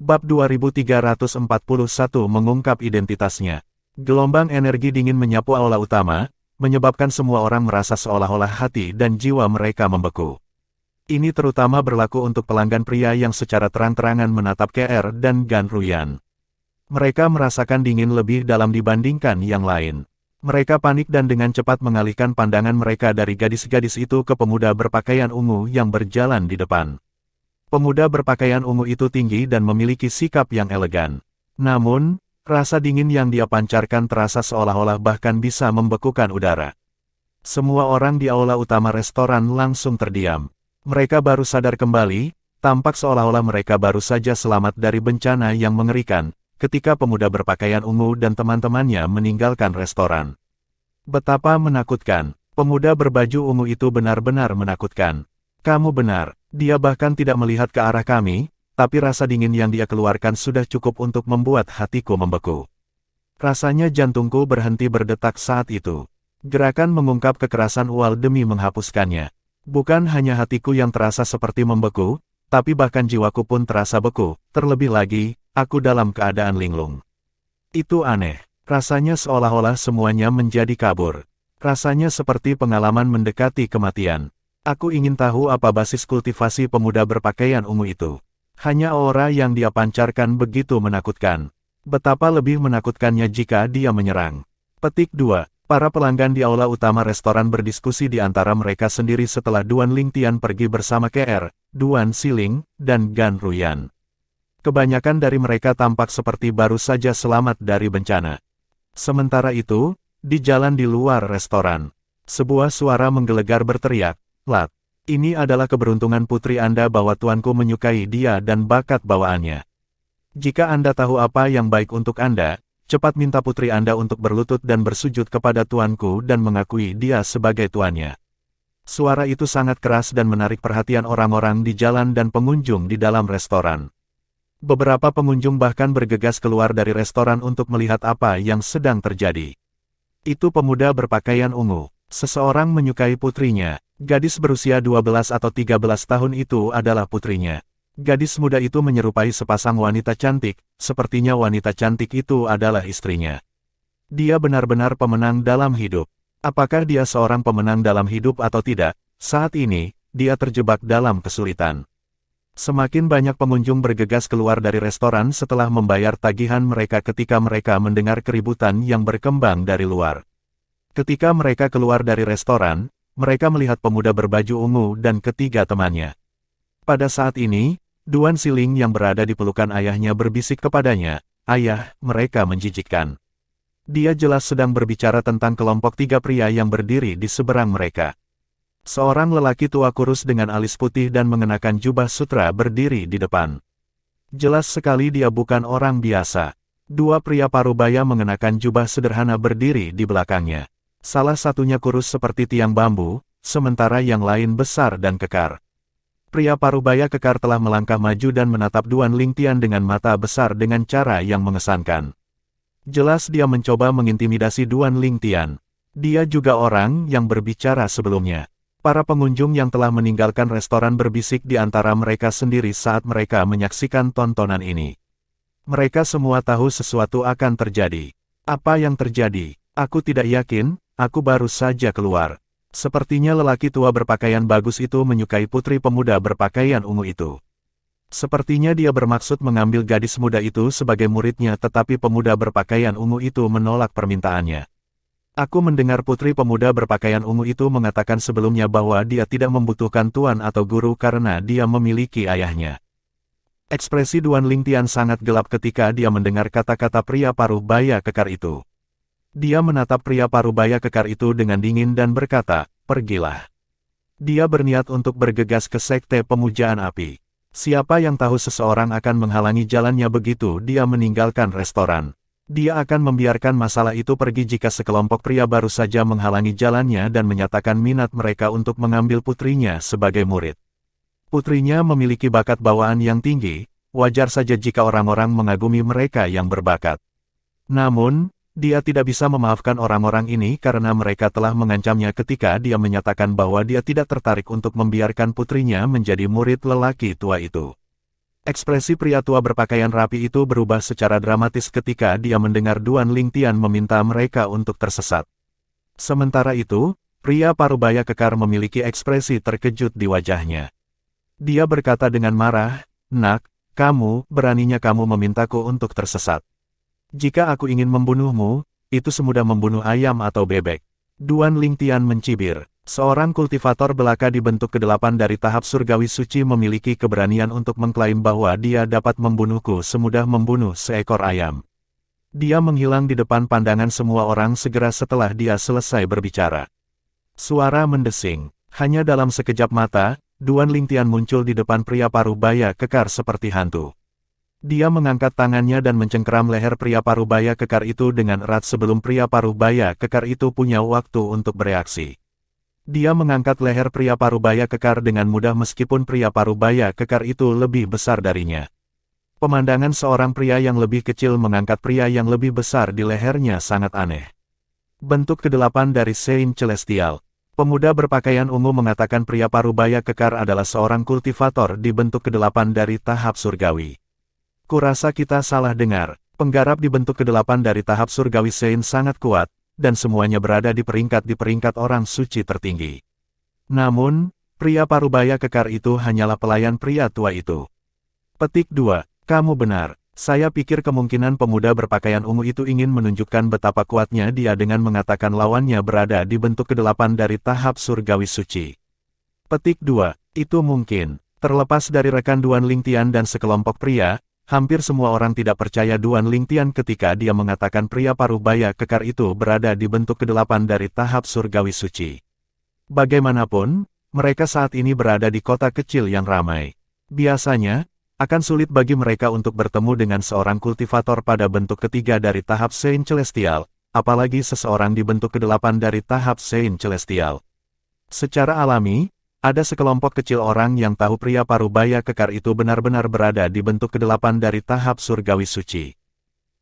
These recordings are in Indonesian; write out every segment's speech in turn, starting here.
Bab 2341 mengungkap identitasnya. Gelombang energi dingin menyapu aula utama, menyebabkan semua orang merasa seolah-olah hati dan jiwa mereka membeku. Ini terutama berlaku untuk pelanggan pria yang secara terang-terangan menatap KR dan Gan Ruyan. Mereka merasakan dingin lebih dalam dibandingkan yang lain. Mereka panik dan dengan cepat mengalihkan pandangan mereka dari gadis-gadis itu ke pemuda berpakaian ungu yang berjalan di depan. Pemuda berpakaian ungu itu tinggi dan memiliki sikap yang elegan. Namun, rasa dingin yang dia pancarkan terasa seolah-olah bahkan bisa membekukan udara. Semua orang di aula utama restoran langsung terdiam. Mereka baru sadar kembali, tampak seolah-olah mereka baru saja selamat dari bencana yang mengerikan, ketika pemuda berpakaian ungu dan teman-temannya meninggalkan restoran. Betapa menakutkan, pemuda berbaju ungu itu benar-benar menakutkan. Kamu benar, dia bahkan tidak melihat ke arah kami, tapi rasa dingin yang dia keluarkan sudah cukup untuk membuat hatiku membeku. Rasanya jantungku berhenti berdetak saat itu. Gerakan mengungkap kekerasan ual demi menghapuskannya. Bukan hanya hatiku yang terasa seperti membeku, tapi bahkan jiwaku pun terasa beku, terlebih lagi, aku dalam keadaan linglung. Itu aneh, rasanya seolah-olah semuanya menjadi kabur. Rasanya seperti pengalaman mendekati kematian. Aku ingin tahu apa basis kultivasi pemuda berpakaian ungu itu. Hanya aura yang dia pancarkan begitu menakutkan. Betapa lebih menakutkannya jika dia menyerang. Petik 2. Para pelanggan di aula utama restoran berdiskusi di antara mereka sendiri setelah Duan Lingtian pergi bersama KR, Duan Siling, dan Gan Ruyan. Kebanyakan dari mereka tampak seperti baru saja selamat dari bencana. Sementara itu, di jalan di luar restoran, sebuah suara menggelegar berteriak, "Lat, ini adalah keberuntungan putri Anda bahwa tuanku menyukai dia dan bakat bawaannya. Jika Anda tahu apa yang baik untuk Anda, cepat minta putri Anda untuk berlutut dan bersujud kepada tuanku dan mengakui dia sebagai tuannya." Suara itu sangat keras dan menarik perhatian orang-orang di jalan dan pengunjung di dalam restoran. Beberapa pengunjung bahkan bergegas keluar dari restoran untuk melihat apa yang sedang terjadi. Itu pemuda berpakaian ungu. Seseorang menyukai putrinya. Gadis berusia 12 atau 13 tahun itu adalah putrinya. Gadis muda itu menyerupai sepasang wanita cantik, sepertinya wanita cantik itu adalah istrinya. Dia benar-benar pemenang dalam hidup. Apakah dia seorang pemenang dalam hidup atau tidak, saat ini, dia terjebak dalam kesulitan. Semakin banyak pengunjung bergegas keluar dari restoran setelah membayar tagihan mereka ketika mereka mendengar keributan yang berkembang dari luar. Ketika mereka keluar dari restoran, mereka melihat pemuda berbaju ungu dan ketiga temannya. Pada saat ini, Duan Siling yang berada di pelukan ayahnya berbisik kepadanya, "Ayah, mereka menjijikkan." Dia jelas sedang berbicara tentang kelompok tiga pria yang berdiri di seberang mereka. Seorang lelaki tua kurus dengan alis putih dan mengenakan jubah sutra berdiri di depan. Jelas sekali dia bukan orang biasa. Dua pria parubaya mengenakan jubah sederhana berdiri di belakangnya. Salah satunya kurus seperti tiang bambu, sementara yang lain besar dan kekar. Pria parubaya kekar telah melangkah maju dan menatap Duan Lingtian dengan mata besar dengan cara yang mengesankan. Jelas dia mencoba mengintimidasi Duan Lingtian. Dia juga orang yang berbicara sebelumnya. Para pengunjung yang telah meninggalkan restoran berbisik di antara mereka sendiri saat mereka menyaksikan tontonan ini. Mereka semua tahu sesuatu akan terjadi. Apa yang terjadi? Aku tidak yakin. Aku baru saja keluar. Sepertinya lelaki tua berpakaian bagus itu menyukai putri pemuda berpakaian ungu itu. Sepertinya dia bermaksud mengambil gadis muda itu sebagai muridnya, tetapi pemuda berpakaian ungu itu menolak permintaannya. Aku mendengar putri pemuda berpakaian ungu itu mengatakan sebelumnya bahwa dia tidak membutuhkan tuan atau guru karena dia memiliki ayahnya. Ekspresi Duan Lingtian sangat gelap ketika dia mendengar kata-kata pria parubaya kekar itu. Dia menatap pria parubaya kekar itu dengan dingin dan berkata, "Pergilah." Dia berniat untuk bergegas ke sekte pemujaan api. Siapa yang tahu seseorang akan menghalangi jalannya begitu dia meninggalkan restoran. Dia akan membiarkan masalah itu pergi jika sekelompok pria baru saja menghalangi jalannya dan menyatakan minat mereka untuk mengambil putrinya sebagai murid. Putrinya memiliki bakat bawaan yang tinggi, wajar saja jika orang-orang mengagumi mereka yang berbakat. Namun, dia tidak bisa memaafkan orang-orang ini karena mereka telah mengancamnya ketika dia menyatakan bahwa dia tidak tertarik untuk membiarkan putrinya menjadi murid lelaki tua itu. Ekspresi pria tua berpakaian rapi itu berubah secara dramatis ketika dia mendengar Duan Lingtian meminta mereka untuk tersesat. Sementara itu, pria parubaya kekar memiliki ekspresi terkejut di wajahnya. Dia berkata dengan marah, "Nak, beraninya kamu memintaku untuk tersesat. Jika aku ingin membunuhmu, itu semudah membunuh ayam atau bebek." Duan Lingtian mencibir. Seorang kultivator belaka di bentuk ke-8 dari tahap surgawi suci memiliki keberanian untuk mengklaim bahwa dia dapat membunuhku semudah membunuh seekor ayam. Dia menghilang di depan pandangan semua orang segera setelah dia selesai berbicara. Suara mendesing. Hanya dalam sekejap mata, Duan Lingtian muncul di depan pria parubaya kekar seperti hantu. Dia mengangkat tangannya dan mencengkeram leher pria parubaya kekar itu dengan erat sebelum pria parubaya kekar itu punya waktu untuk bereaksi. Dia mengangkat leher pria parubaya kekar dengan mudah meskipun pria parubaya kekar itu lebih besar darinya. Pemandangan seorang pria yang lebih kecil mengangkat pria yang lebih besar di lehernya sangat aneh. Bentuk ke-8 dari Saint Celestial. Pemuda berpakaian ungu mengatakan pria parubaya kekar adalah seorang kultivator di bentuk ke-8 dari tahap surgawi. Kurasa kita salah dengar. Penggarap di bentuk ke-8 dari tahap surgawi Saint sangat kuat, dan semuanya berada di peringkat orang suci tertinggi. Namun, pria parubaya kekar itu hanyalah pelayan pria tua itu. Petik 2. Kamu benar. Saya pikir kemungkinan pemuda berpakaian ungu itu ingin menunjukkan betapa kuatnya dia dengan mengatakan lawannya berada di bentuk ke-8 dari tahap surgawi suci. Petik 2. Itu mungkin. Terlepas dari rekan Duan Lingtian dan sekelompok pria, hampir semua orang tidak percaya Duan Lingtian ketika dia mengatakan pria parubaya kekar itu berada di bentuk ke-8 dari tahap surgawi suci. Bagaimanapun, mereka saat ini berada di kota kecil yang ramai. Biasanya, akan sulit bagi mereka untuk bertemu dengan seorang kultivator pada bentuk ketiga dari tahap Saint Celestial, apalagi seseorang di bentuk ke-8 dari tahap Saint Celestial. Secara alami, ada sekelompok kecil orang yang tahu pria parubaya kekar itu benar-benar berada di bentuk ke-8 dari tahap surgawi suci.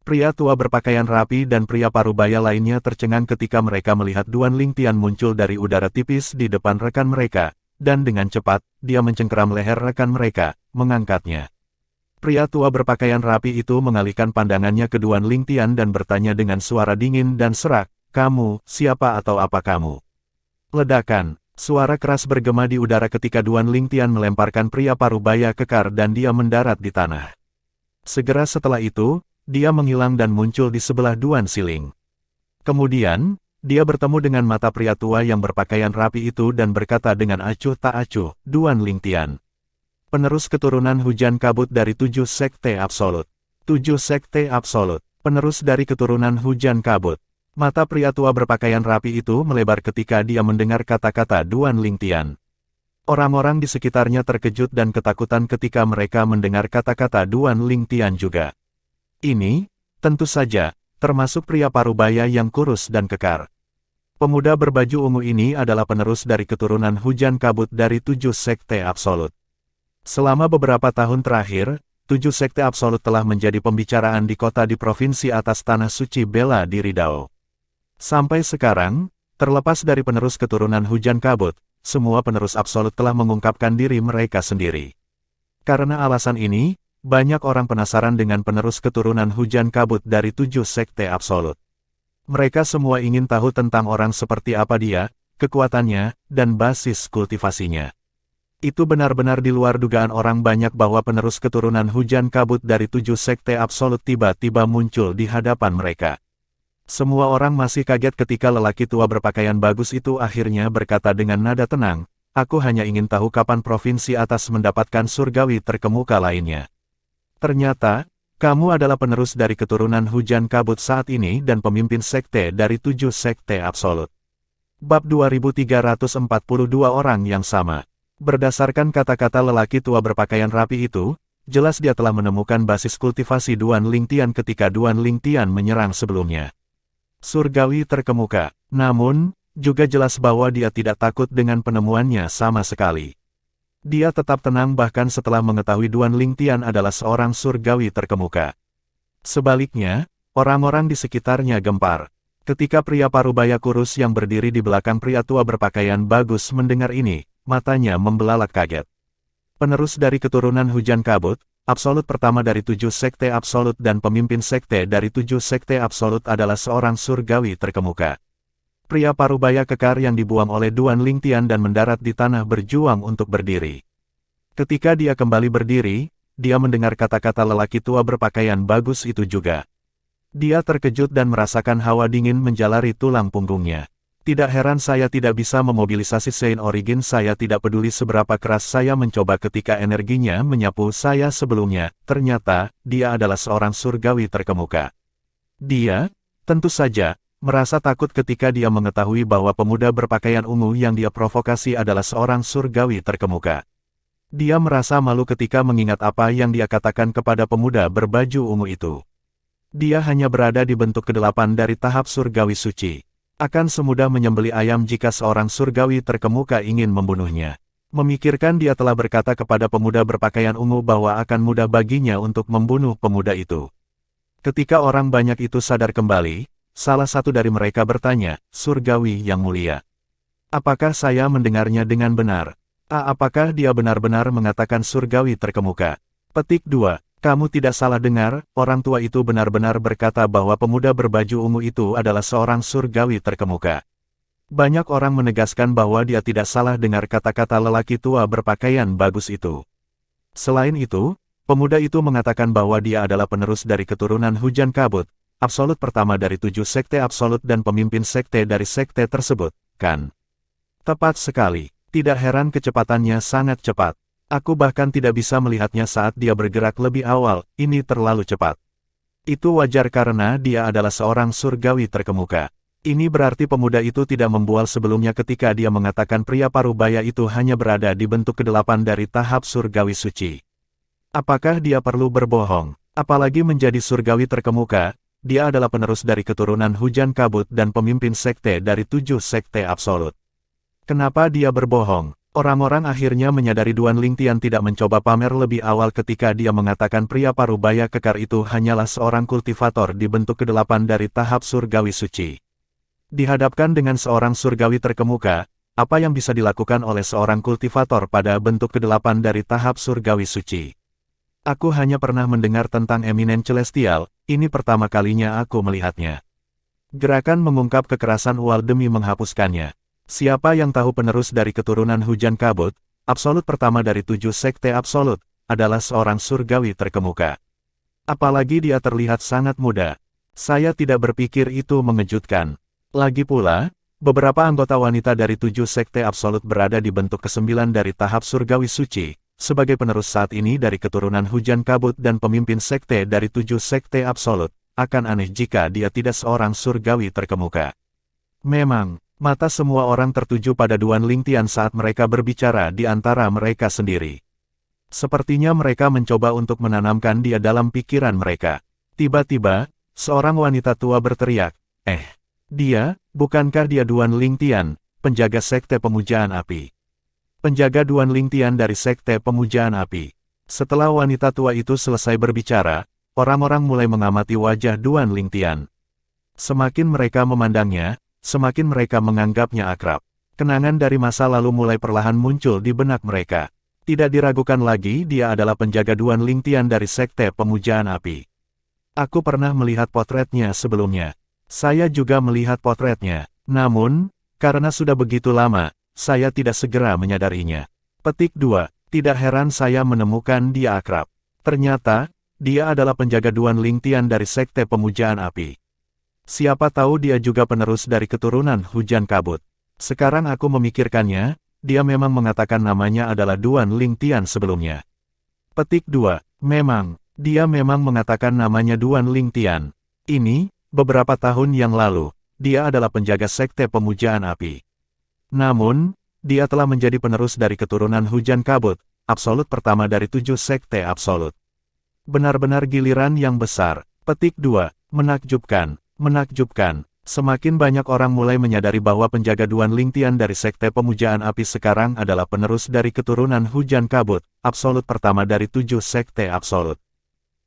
Pria tua berpakaian rapi dan pria parubaya lainnya tercengang ketika mereka melihat Duan Lingtian muncul dari udara tipis di depan rekan mereka, dan dengan cepat, dia mencengkeram leher rekan mereka, mengangkatnya. Pria tua berpakaian rapi itu mengalihkan pandangannya ke Duan Lingtian dan bertanya dengan suara dingin dan serak, "Kamu, siapa atau apa kamu?" Ledakan. Suara keras bergema di udara ketika Duan Lingtian melemparkan pria parubaya kekar dan dia mendarat di tanah. Segera setelah itu, dia menghilang dan muncul di sebelah Duan Siling. Kemudian, dia bertemu dengan mata pria tua yang berpakaian rapi itu dan berkata dengan acuh tak acuh, "Duan Lingtian, penerus keturunan hujan kabut dari 7 sekte absolut. 7 sekte absolut, penerus dari keturunan hujan kabut." Mata pria tua berpakaian rapi itu melebar ketika dia mendengar kata-kata Duan Lingtian. Orang-orang di sekitarnya terkejut dan ketakutan ketika mereka mendengar kata-kata Duan Lingtian juga. Ini, tentu saja, termasuk pria parubaya yang kurus dan kekar. Pemuda berbaju ungu ini adalah penerus dari keturunan hujan kabut dari 7 sekte absolut. Selama beberapa tahun terakhir, 7 sekte absolut telah menjadi pembicaraan di kota di provinsi atas tanah suci Bela di Ridao. Sampai sekarang, terlepas dari penerus keturunan hujan kabut, semua penerus absolut telah mengungkapkan diri mereka sendiri. Karena alasan ini, banyak orang penasaran dengan penerus keturunan hujan kabut dari 7 sekte absolut. Mereka semua ingin tahu tentang orang seperti apa dia, kekuatannya, dan basis kultivasinya. Itu benar-benar di luar dugaan orang banyak bahwa penerus keturunan hujan kabut dari 7 sekte absolut tiba-tiba muncul di hadapan mereka. Semua orang masih kaget ketika lelaki tua berpakaian bagus itu akhirnya berkata dengan nada tenang, "Aku hanya ingin tahu kapan provinsi atas mendapatkan surgawi terkemuka lainnya." Ternyata, kamu adalah penerus dari keturunan hujan kabut saat ini dan pemimpin sekte dari 7 sekte absolut. Bab 2342 orang yang sama. Berdasarkan kata-kata lelaki tua berpakaian rapi itu, jelas dia telah menemukan basis kultivasi Duan Lingtian ketika Duan Lingtian menyerang sebelumnya. Surgawi terkemuka, namun, juga jelas bahwa dia tidak takut dengan penemuannya sama sekali. Dia tetap tenang bahkan setelah mengetahui Duan Lingtian adalah seorang surgawi terkemuka. Sebaliknya, orang-orang di sekitarnya gempar. Ketika pria parubaya kurus yang berdiri di belakang pria tua berpakaian bagus mendengar ini, matanya membelalak kaget. Penerus dari keturunan hujan kabut, absolut pertama dari 7 sekte absolut dan pemimpin sekte dari 7 sekte absolut adalah seorang surgawi terkemuka. Pria parubaya kekar yang dibuang oleh Duan Lingtian dan mendarat di tanah berjuang untuk berdiri. Ketika dia kembali berdiri, dia mendengar kata-kata lelaki tua berpakaian bagus itu juga. Dia terkejut dan merasakan hawa dingin menjalari tulang punggungnya. Tidak heran saya tidak bisa memobilisasi Saint Origin, saya tidak peduli seberapa keras saya mencoba ketika energinya menyapu saya sebelumnya, ternyata, dia adalah seorang surgawi terkemuka. Dia, tentu saja, merasa takut ketika dia mengetahui bahwa pemuda berpakaian ungu yang dia provokasi adalah seorang surgawi terkemuka. Dia merasa malu ketika mengingat apa yang dia katakan kepada pemuda berbaju ungu itu. Dia hanya berada di bentuk ke-8 dari tahap surgawi suci. Akan semudah menyembelih ayam jika seorang surgawi terkemuka ingin membunuhnya. Memikirkan dia telah berkata kepada pemuda berpakaian ungu bahwa akan mudah baginya untuk membunuh pemuda itu. Ketika orang banyak itu sadar kembali, salah satu dari mereka bertanya, "Surgawi yang mulia, apakah saya mendengarnya dengan benar? Apakah dia benar-benar mengatakan surgawi terkemuka?" Petik 2. Kamu tidak salah dengar, orang tua itu benar-benar berkata bahwa pemuda berbaju ungu itu adalah seorang surgawi terkemuka. Banyak orang menegaskan bahwa dia tidak salah dengar kata-kata lelaki tua berpakaian bagus itu. Selain itu, pemuda itu mengatakan bahwa dia adalah penerus dari keturunan hujan kabut, absolut pertama dari 7 sekte absolut dan pemimpin sekte dari sekte tersebut, kan? Tepat sekali, tidak heran kecepatannya sangat cepat. Aku bahkan tidak bisa melihatnya saat dia bergerak lebih awal, ini terlalu cepat. Itu wajar karena dia adalah seorang surgawi terkemuka. Ini berarti pemuda itu tidak membual sebelumnya ketika dia mengatakan pria parubaya itu hanya berada di bentuk ke-8 dari tahap surgawi suci. Apakah dia perlu berbohong? Apalagi menjadi surgawi terkemuka, dia adalah penerus dari keturunan hujan kabut dan pemimpin sekte dari 7 sekte absolut. Kenapa dia berbohong? Orang-orang akhirnya menyadari Duan Lingtian tidak mencoba pamer lebih awal ketika dia mengatakan pria parubaya kekar itu hanyalah seorang kultivator di bentuk ke-8 dari tahap surgawi suci. Dihadapkan dengan seorang surgawi terkemuka, apa yang bisa dilakukan oleh seorang kultivator pada bentuk ke-8 dari tahap surgawi suci? Aku hanya pernah mendengar tentang Eminen Celestial, ini pertama kalinya aku melihatnya. Gerakan mengungkap kekerasan ual demi menghapuskannya. Siapa yang tahu penerus dari keturunan hujan kabut, absolut pertama dari 7 sekte absolut, adalah seorang surgawi terkemuka. Apalagi dia terlihat sangat muda. Saya tidak berpikir itu mengejutkan. Lagi pula, beberapa anggota wanita dari 7 sekte absolut berada di bentuk ke-9 dari tahap surgawi suci, sebagai penerus saat ini dari keturunan hujan kabut dan pemimpin sekte dari 7 sekte absolut, akan aneh jika dia tidak seorang surgawi terkemuka. Memang, mata semua orang tertuju pada Duan Lingtian saat mereka berbicara di antara mereka sendiri. Sepertinya mereka mencoba untuk menanamkan dia dalam pikiran mereka. Tiba-tiba, seorang wanita tua berteriak, dia, bukankah dia Duan Lingtian, penjaga sekte pemujaan api? Penjaga Duan Lingtian dari sekte pemujaan api." Setelah wanita tua itu selesai berbicara, orang-orang mulai mengamati wajah Duan Lingtian. Semakin mereka memandangnya, semakin mereka menganggapnya akrab. Kenangan dari masa lalu mulai perlahan muncul di benak mereka. Tidak diragukan lagi dia adalah penjaga Duan Lingtian dari sekte pemujaan api. Aku pernah melihat potretnya sebelumnya. Saya juga melihat potretnya. Namun, karena sudah begitu lama, saya tidak segera menyadarinya. Petik 2. Tidak heran saya menemukan dia akrab. Ternyata, dia adalah penjaga Duan Lingtian dari sekte pemujaan api. Siapa tahu dia juga penerus dari keturunan hujan kabut. Sekarang aku memikirkannya, dia memang mengatakan namanya adalah Duan Lingtian sebelumnya. Petik 2. Memang, dia memang mengatakan namanya Duan Lingtian. Ini, beberapa tahun yang lalu, dia adalah penjaga sekte pemujaan api. Namun, dia telah menjadi penerus dari keturunan hujan kabut, absolut pertama dari 7 sekte absolut. Benar-benar giliran yang besar. Petik 2. Menakjubkan. Menakjubkan, semakin banyak orang mulai menyadari bahwa penjaga Duan Lingtian dari sekte pemujaan api sekarang adalah penerus dari keturunan hujan kabut, absolut pertama dari 7 sekte absolut.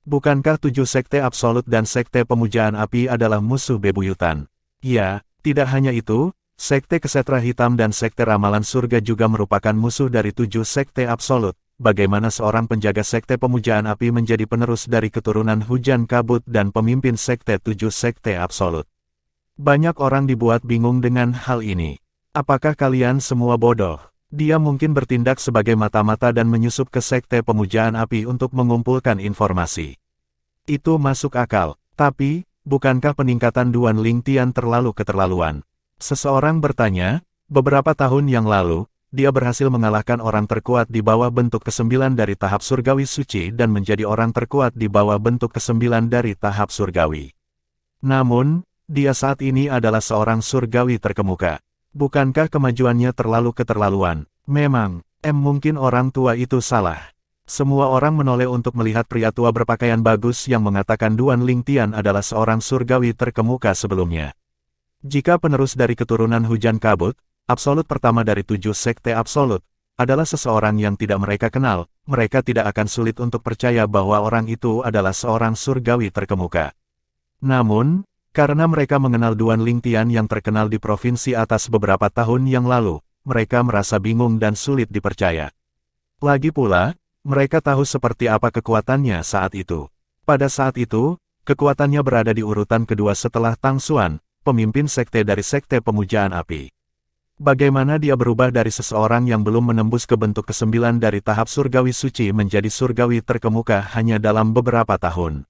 Bukankah 7 sekte absolut dan sekte pemujaan api adalah musuh bebuyutan? Ya, tidak hanya itu, sekte kesetra hitam dan sekte ramalan surga juga merupakan musuh dari 7 sekte absolut, bagaimana seorang penjaga sekte pemujaan api menjadi penerus dari keturunan hujan kabut dan pemimpin sekte 7 sekte absolut. Banyak orang dibuat bingung dengan hal ini. Apakah kalian semua bodoh? Dia mungkin bertindak sebagai mata-mata dan menyusup ke sekte pemujaan api untuk mengumpulkan informasi. Itu masuk akal, tapi, bukankah peningkatan Duan Lingtian terlalu keterlaluan? Seseorang bertanya, beberapa tahun yang lalu, dia berhasil mengalahkan orang terkuat di bawah bentuk ke-9 dari tahap surgawi suci dan menjadi orang terkuat di bawah bentuk ke-9 dari tahap surgawi. Namun, dia saat ini adalah seorang surgawi terkemuka. Bukankah kemajuannya terlalu keterlaluan? Memang, mungkin orang tua itu salah. Semua orang menoleh untuk melihat pria tua berpakaian bagus yang mengatakan Duan Lingtian adalah seorang surgawi terkemuka sebelumnya. Jika penerus dari keturunan hujan kabut, absolut pertama dari 7 sekte absolut, adalah seseorang yang tidak mereka kenal, mereka tidak akan sulit untuk percaya bahwa orang itu adalah seorang surgawi terkemuka. Namun, karena mereka mengenal Duan Lingtian yang terkenal di provinsi atas beberapa tahun yang lalu, mereka merasa bingung dan sulit dipercaya. Lagi pula, mereka tahu seperti apa kekuatannya saat itu. Pada saat itu, kekuatannya berada di urutan kedua setelah Tang Xuan, pemimpin sekte dari sekte pemujaan api. Bagaimana dia berubah dari seseorang yang belum menembus ke bentuk ke-9 dari tahap surgawi suci menjadi surgawi terkemuka hanya dalam beberapa tahun?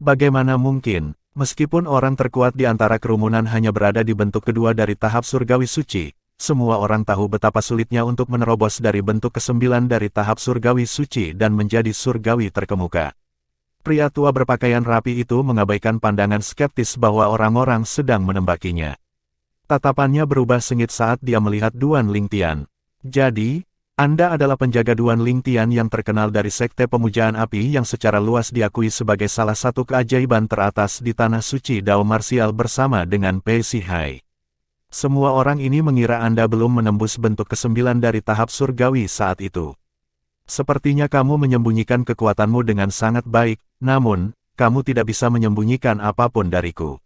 Bagaimana mungkin? Meskipun orang terkuat di antara kerumunan hanya berada di bentuk kedua dari tahap surgawi suci, semua orang tahu betapa sulitnya untuk menerobos dari bentuk ke-9 dari tahap surgawi suci dan menjadi surgawi terkemuka. Pria tua berpakaian rapi itu mengabaikan pandangan skeptis bahwa orang-orang sedang menembakinya. Tatapannya berubah sengit saat dia melihat Duan Lingtian. Jadi, Anda adalah penjaga Duan Lingtian yang terkenal dari sekte pemujaan api yang secara luas diakui sebagai salah satu keajaiban teratas di tanah suci Dao Marsial bersama dengan Pei Sihai. Semua orang ini mengira Anda belum menembus bentuk ke-9 dari tahap surgawi saat itu. Sepertinya kamu menyembunyikan kekuatanmu dengan sangat baik, namun, kamu tidak bisa menyembunyikan apapun dariku.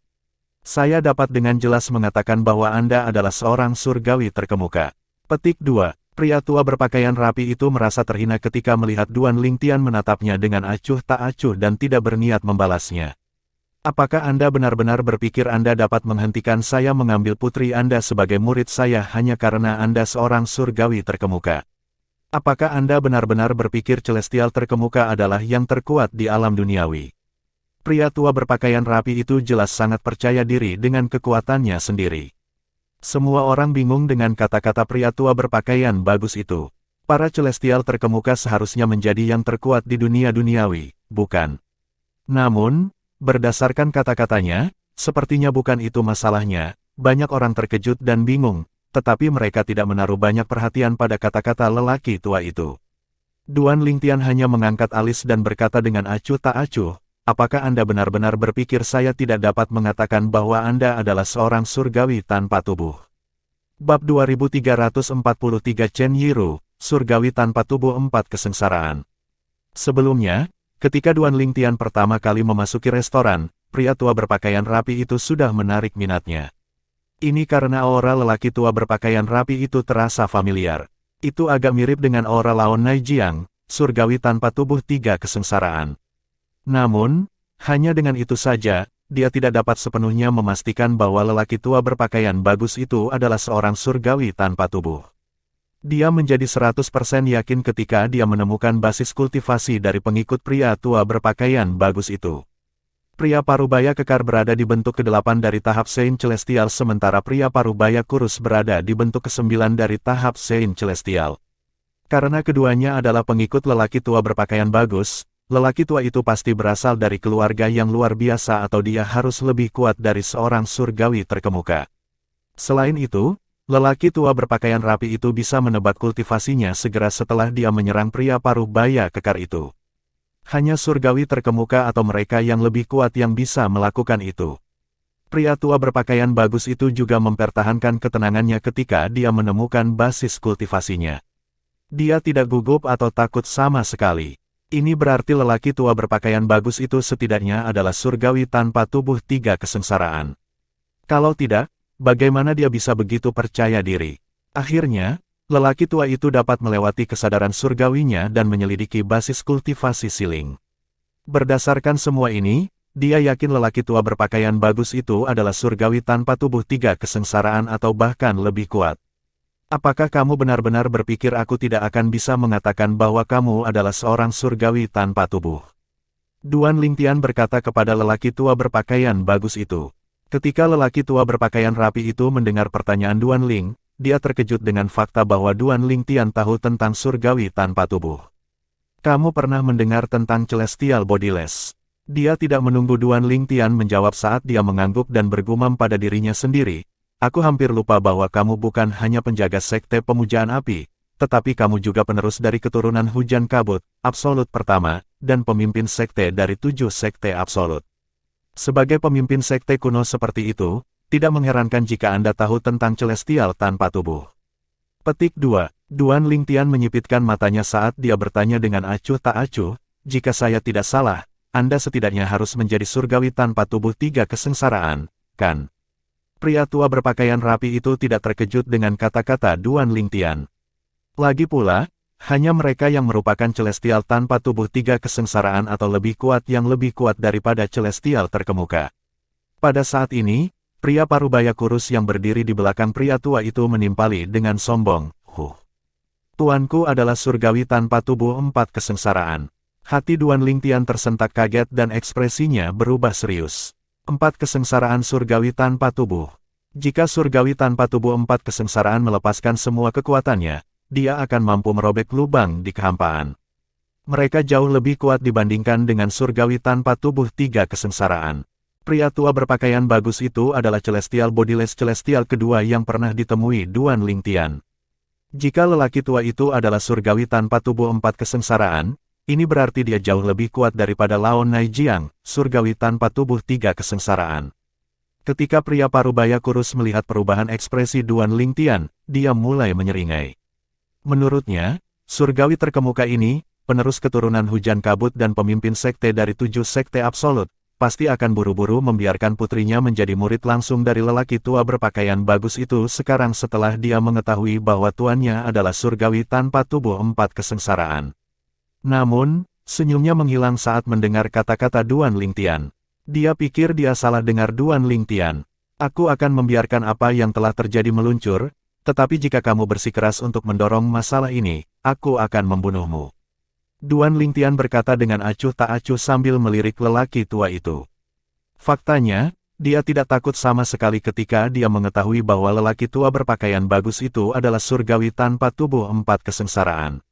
Saya dapat dengan jelas mengatakan bahwa Anda adalah seorang surgawi terkemuka. Petik 2. Pria tua berpakaian rapi itu merasa terhina ketika melihat Duan Lingtian menatapnya dengan acuh tak acuh dan tidak berniat membalasnya. Apakah Anda benar-benar berpikir Anda dapat menghentikan saya mengambil putri Anda sebagai murid saya hanya karena Anda seorang surgawi terkemuka? Apakah Anda benar-benar berpikir Celestial terkemuka adalah yang terkuat di alam duniawi? Pria tua berpakaian rapi itu jelas sangat percaya diri dengan kekuatannya sendiri. Semua orang bingung dengan kata-kata pria tua berpakaian bagus itu. Para Celestial terkemuka seharusnya menjadi yang terkuat di dunia duniawi, bukan? Namun, berdasarkan kata-katanya, sepertinya bukan itu masalahnya. Banyak orang terkejut dan bingung, tetapi mereka tidak menaruh banyak perhatian pada kata-kata lelaki tua itu. Duan Lingtian hanya mengangkat alis dan berkata dengan acuh tak acuh, apakah Anda benar-benar berpikir saya tidak dapat mengatakan bahwa Anda adalah seorang surgawi tanpa tubuh? Bab 2343 Chen Yiru, Surgawi Tanpa Tubuh 4 Kesengsaraan. Sebelumnya, ketika Duan Lingtian pertama kali memasuki restoran, pria tua berpakaian rapi itu sudah menarik minatnya. Ini karena aura lelaki tua berpakaian rapi itu terasa familiar. Itu agak mirip dengan aura Laon Naijiang, Surgawi Tanpa Tubuh 3 Kesengsaraan. Namun, hanya dengan itu saja, dia tidak dapat sepenuhnya memastikan bahwa lelaki tua berpakaian bagus itu adalah seorang surgawi tanpa tubuh. Dia menjadi 100% yakin ketika dia menemukan basis kultivasi dari pengikut pria tua berpakaian bagus itu. Pria parubaya kekar berada di bentuk ke-8 dari tahap Saint Celestial sementara pria parubaya kurus berada di bentuk ke-9 dari tahap Saint Celestial. Karena keduanya adalah pengikut lelaki tua berpakaian bagus, lelaki tua itu pasti berasal dari keluarga yang luar biasa atau dia harus lebih kuat dari seorang surgawi terkemuka. Selain itu, lelaki tua berpakaian rapi itu bisa menebat kultivasinya segera setelah dia menyerang pria paruh baya kekar itu. Hanya surgawi terkemuka atau mereka yang lebih kuat yang bisa melakukan itu. Pria tua berpakaian bagus itu juga mempertahankan ketenangannya ketika dia menemukan basis kultivasinya. Dia tidak gugup atau takut sama sekali. Ini berarti lelaki tua berpakaian bagus itu setidaknya adalah surgawi tanpa tubuh 3 kesengsaraan. Kalau tidak, bagaimana dia bisa begitu percaya diri? Akhirnya, Lelaki tua itu dapat melewati kesadaran surgawinya dan menyelidiki basis kultivasi siling. Berdasarkan semua ini, dia yakin lelaki tua berpakaian bagus itu adalah surgawi tanpa tubuh 3 kesengsaraan atau bahkan lebih kuat. Apakah kamu benar-benar berpikir aku tidak akan bisa mengatakan bahwa kamu adalah seorang surgawi tanpa tubuh? Duan Lingtian berkata kepada lelaki tua berpakaian bagus itu. Ketika lelaki tua berpakaian rapi itu mendengar pertanyaan Duan Ling, dia terkejut dengan fakta bahwa Duan Lingtian tahu tentang surgawi tanpa tubuh. Kamu pernah mendengar tentang celestial bodiless? Dia tidak menunggu Duan Lingtian menjawab saat dia mengangguk dan bergumam pada dirinya sendiri. Aku hampir lupa bahwa kamu bukan hanya penjaga sekte pemujaan api, tetapi kamu juga penerus dari keturunan hujan kabut, absolut pertama, dan pemimpin sekte dari 7 sekte absolut. Sebagai pemimpin sekte kuno seperti itu, tidak mengherankan jika Anda tahu tentang celestial tanpa tubuh. Petik 2. Duan Lingtian menyipitkan matanya saat dia bertanya dengan acuh tak acuh, jika saya tidak salah, Anda setidaknya harus menjadi surgawi tanpa tubuh 3 kesengsaraan, kan? Pria tua berpakaian rapi itu tidak terkejut dengan kata-kata Duan Lingtian. Lagi pula, hanya mereka yang merupakan celestial tanpa tubuh 3 kesengsaraan atau lebih kuat yang lebih kuat daripada celestial terkemuka. Pada saat ini, pria parubaya kurus yang berdiri di belakang pria tua itu menimpali dengan sombong, Tuanku adalah surgawi tanpa tubuh 4 kesengsaraan. Hati Duan Lingtian tersentak kaget dan ekspresinya berubah serius. 4 kesengsaraan surgawi tanpa tubuh. Jika surgawi tanpa tubuh 4 kesengsaraan melepaskan semua kekuatannya, dia akan mampu merobek lubang di kehampaan. Mereka jauh lebih kuat dibandingkan dengan surgawi tanpa tubuh 3 kesengsaraan. Pria tua berpakaian bagus itu adalah celestial bodiless celestial kedua yang pernah ditemui Duan Lingtian. Jika lelaki tua itu adalah surgawi tanpa tubuh 4 kesengsaraan, ini berarti dia jauh lebih kuat daripada Lao Naijiang, surgawi tanpa tubuh 3 kesengsaraan. Ketika pria parubaya kurus melihat perubahan ekspresi Duan Lingtian, dia mulai menyeringai. Menurutnya, surgawi terkemuka ini, penerus keturunan hujan kabut dan pemimpin sekte dari 7 sekte absolut, pasti akan buru-buru membiarkan putrinya menjadi murid langsung dari lelaki tua berpakaian bagus itu sekarang setelah dia mengetahui bahwa tuannya adalah surgawi tanpa tubuh 4 kesengsaraan. Namun, senyumnya menghilang saat mendengar kata-kata Duan Lingtian. Dia pikir dia salah dengar Duan Lingtian. Aku akan membiarkan apa yang telah terjadi meluncur, tetapi jika kamu bersikeras untuk mendorong masalah ini, aku akan membunuhmu. Duan Lingtian berkata dengan acuh tak acuh sambil melirik lelaki tua itu. Faktanya, dia tidak takut sama sekali ketika dia mengetahui bahwa lelaki tua berpakaian bagus itu adalah surgawi tanpa tubuh 4 kesengsaraan.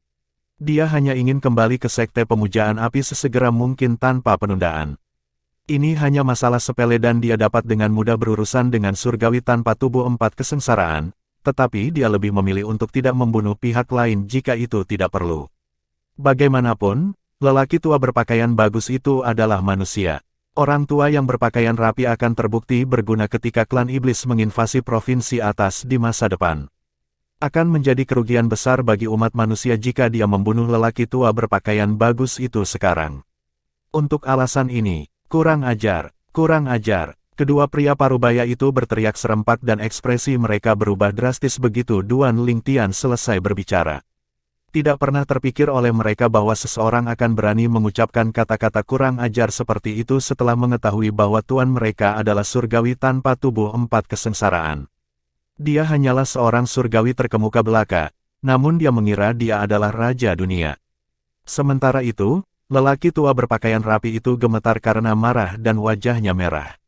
Dia hanya ingin kembali ke sekte pemujaan api sesegera mungkin tanpa penundaan. Ini hanya masalah sepele dan dia dapat dengan mudah berurusan dengan surgawi tanpa tubuh 4 kesengsaraan, tetapi dia lebih memilih untuk tidak membunuh pihak lain jika itu tidak perlu. Bagaimanapun, lelaki tua berpakaian bagus itu adalah manusia. Orang tua yang berpakaian rapi akan terbukti berguna ketika klan iblis menginvasi provinsi atas di masa depan. Akan menjadi kerugian besar bagi umat manusia jika dia membunuh lelaki tua berpakaian bagus itu sekarang. Untuk alasan ini, kurang ajar, kedua pria parubaya itu berteriak serempak dan ekspresi mereka berubah drastis begitu Duan Lingtian selesai berbicara. Tidak pernah terpikir oleh mereka bahwa seseorang akan berani mengucapkan kata-kata kurang ajar seperti itu setelah mengetahui bahwa tuan mereka adalah surgawi tanpa tubuh 4 kesengsaraan. Dia hanyalah seorang surgawi terkemuka belaka, namun dia mengira dia adalah raja dunia. Sementara itu, lelaki tua berpakaian rapi itu gemetar karena marah dan wajahnya merah.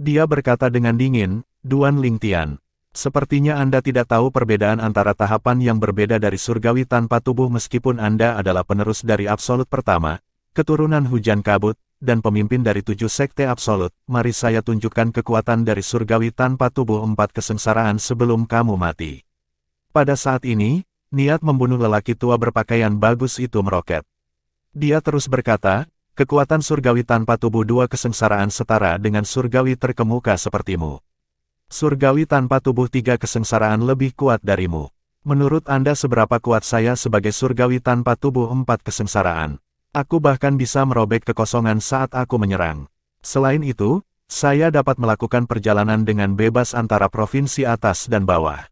Dia berkata dengan dingin, Duan Lingtian. Sepertinya Anda tidak tahu perbedaan antara tahapan yang berbeda dari surgawi tanpa tubuh meskipun Anda adalah penerus dari absolut pertama, keturunan hujan kabut, dan pemimpin dari 7 sekte absolut. Mari saya tunjukkan kekuatan dari surgawi tanpa tubuh 4 kesengsaraan sebelum kamu mati. Pada saat ini, niat membunuh lelaki tua berpakaian bagus itu meroket. Dia terus berkata, kekuatan surgawi tanpa tubuh 2 kesengsaraan setara dengan surgawi terkemuka sepertimu. Surgawi tanpa tubuh 3 kesengsaraan lebih kuat darimu. Menurut Anda seberapa kuat saya sebagai surgawi tanpa tubuh 4 kesengsaraan? Aku bahkan bisa merobek kekosongan saat aku menyerang. Selain itu, saya dapat melakukan perjalanan dengan bebas antara provinsi atas dan bawah.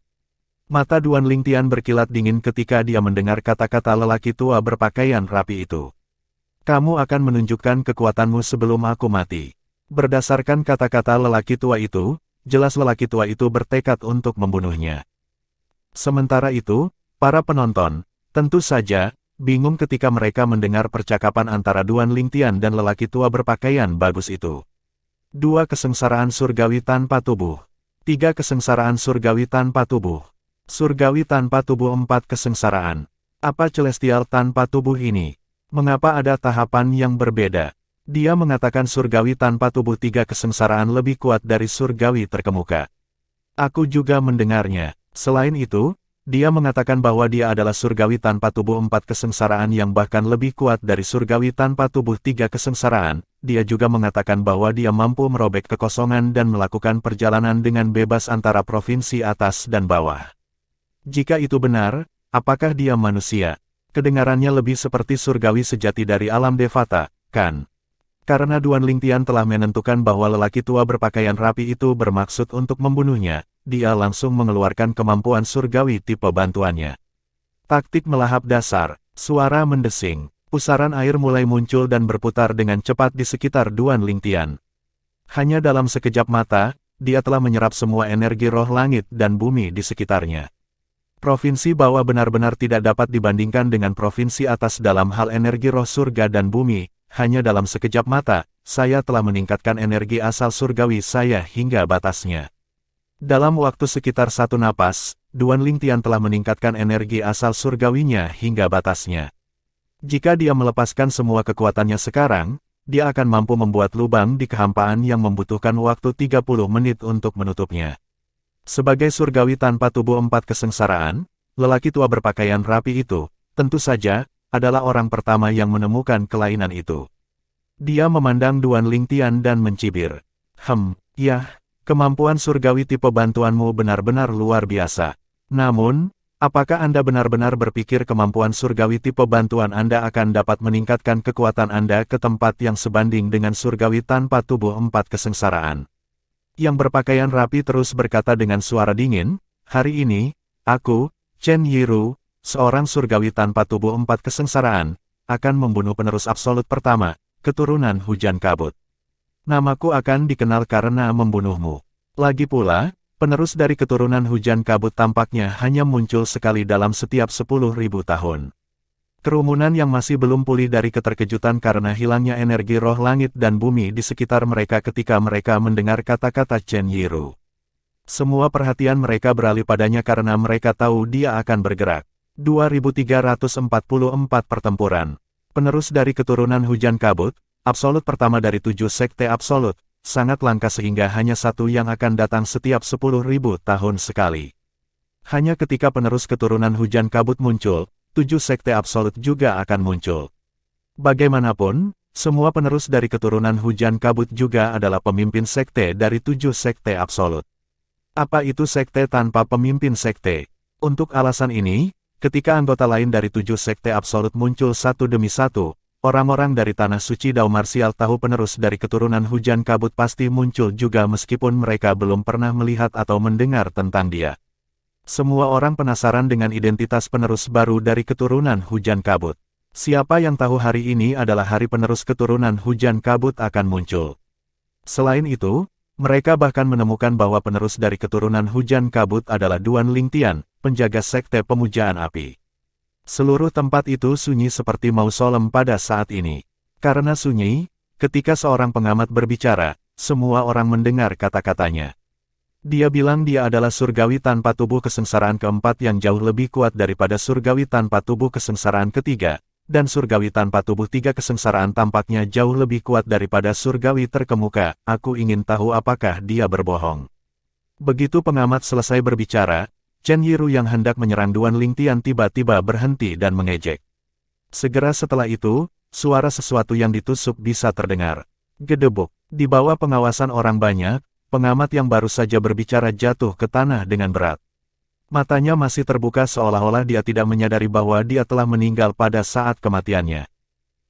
Mata Duan Lingtian berkilat dingin ketika dia mendengar kata-kata lelaki tua berpakaian rapi itu. Kamu akan menunjukkan kekuatanmu sebelum aku mati. Berdasarkan kata-kata lelaki tua itu, jelas lelaki tua itu bertekad untuk membunuhnya. Sementara itu, para penonton, tentu saja, bingung ketika mereka mendengar percakapan antara Duan Lingtian dan lelaki tua berpakaian bagus itu. 2 kesengsaraan surgawi tanpa tubuh. 3 kesengsaraan surgawi tanpa tubuh. Surgawi tanpa tubuh 4 kesengsaraan. Apa celestial tanpa tubuh ini? Mengapa ada tahapan yang berbeda? Dia mengatakan surgawi tanpa tubuh 3 kesengsaraan lebih kuat dari surgawi terkemuka. Aku juga mendengarnya. Selain itu, dia mengatakan bahwa dia adalah surgawi tanpa tubuh 4 kesengsaraan yang bahkan lebih kuat dari surgawi tanpa tubuh 3 kesengsaraan. Dia juga mengatakan bahwa dia mampu merobek kekosongan dan melakukan perjalanan dengan bebas antara provinsi atas dan bawah. Jika itu benar, apakah dia manusia? Kedengarannya lebih seperti surgawi sejati dari alam Devata, kan? Karena Duan Lingtian telah menentukan bahwa lelaki tua berpakaian rapi itu bermaksud untuk membunuhnya, dia langsung mengeluarkan kemampuan surgawi tipe bantuannya. Taktik melahap dasar, suara mendesing, pusaran air mulai muncul dan berputar dengan cepat di sekitar Duan Lingtian. Hanya dalam sekejap mata, dia telah menyerap semua energi roh langit dan bumi di sekitarnya. Provinsi bawah benar-benar tidak dapat dibandingkan dengan provinsi atas dalam hal energi roh surga dan bumi. Hanya dalam sekejap mata, saya telah meningkatkan energi asal surgawi saya hingga batasnya. Dalam waktu sekitar 1 napas, Duan Lingtian telah meningkatkan energi asal surgawinya hingga batasnya. Jika dia melepaskan semua kekuatannya sekarang, dia akan mampu membuat lubang di kehampaan yang membutuhkan waktu 30 menit untuk menutupnya. Sebagai surgawi tanpa tubuh 4 kesengsaraan, lelaki tua berpakaian rapi itu, tentu saja, adalah orang pertama yang menemukan kelainan itu. Dia memandang Duan Lingtian dan mencibir. Ya, kemampuan surgawi tipe bantuanmu benar-benar luar biasa. Namun, apakah Anda benar-benar berpikir kemampuan surgawi tipe bantuan Anda akan dapat meningkatkan kekuatan Anda ke tempat yang sebanding dengan surgawi tanpa tubuh 4 kesengsaraan? Yang berpakaian rapi terus berkata dengan suara dingin, hari ini, aku, Chen Yiru, seorang surgawi tanpa tubuh 4 kesengsaraan, akan membunuh penerus absolut pertama, keturunan hujan kabut. Namaku akan dikenal karena membunuhmu. Lagi pula, penerus dari keturunan hujan kabut tampaknya hanya muncul sekali dalam setiap 10.000 tahun. Kerumunan yang masih belum pulih dari keterkejutan karena hilangnya energi roh langit dan bumi di sekitar mereka ketika mereka mendengar kata-kata Chen Yiru. Semua perhatian mereka beralih padanya karena mereka tahu dia akan bergerak. 2344 pertempuran. Penerus dari keturunan hujan kabut, absolut pertama dari 7 sekte absolut, sangat langka sehingga hanya satu yang akan datang setiap 10.000 tahun sekali. Hanya ketika penerus keturunan hujan kabut muncul, 7 sekte absolut juga akan muncul. Bagaimanapun, semua penerus dari keturunan hujan kabut juga adalah pemimpin sekte dari 7 sekte absolut. Apa itu sekte tanpa pemimpin sekte? Untuk alasan ini, ketika anggota lain dari 7 sekte absolut muncul satu demi satu, orang-orang dari Tanah Suci Dao Marsial tahu penerus dari keturunan hujan kabut pasti muncul juga meskipun mereka belum pernah melihat atau mendengar tentang dia. Semua orang penasaran dengan identitas penerus baru dari keturunan hujan kabut. Siapa yang tahu hari ini adalah hari penerus keturunan hujan kabut akan muncul. Selain itu, mereka bahkan menemukan bahwa penerus dari keturunan hujan kabut adalah Duan Lingtian, penjaga sekte pemujaan api. Seluruh tempat itu sunyi seperti mausolem pada saat ini. Karena sunyi, ketika seorang pengamat berbicara, semua orang mendengar kata-katanya. Dia bilang dia adalah surgawi tanpa tubuh kesengsaraan keempat yang jauh lebih kuat daripada surgawi tanpa tubuh kesengsaraan ketiga, dan surgawi tanpa tubuh 3 kesengsaraan tampaknya jauh lebih kuat daripada surgawi terkemuka. Aku ingin tahu apakah dia berbohong. Begitu pengamat selesai berbicara, Chen Yiru yang hendak menyerang Duan Lingtian tiba-tiba berhenti dan mengejek. Segera setelah itu, suara sesuatu yang ditusuk bisa terdengar. Gedebuk. Di bawah pengawasan orang banyak, pengamat yang baru saja berbicara jatuh ke tanah dengan berat. Matanya masih terbuka seolah-olah dia tidak menyadari bahwa dia telah meninggal pada saat kematiannya.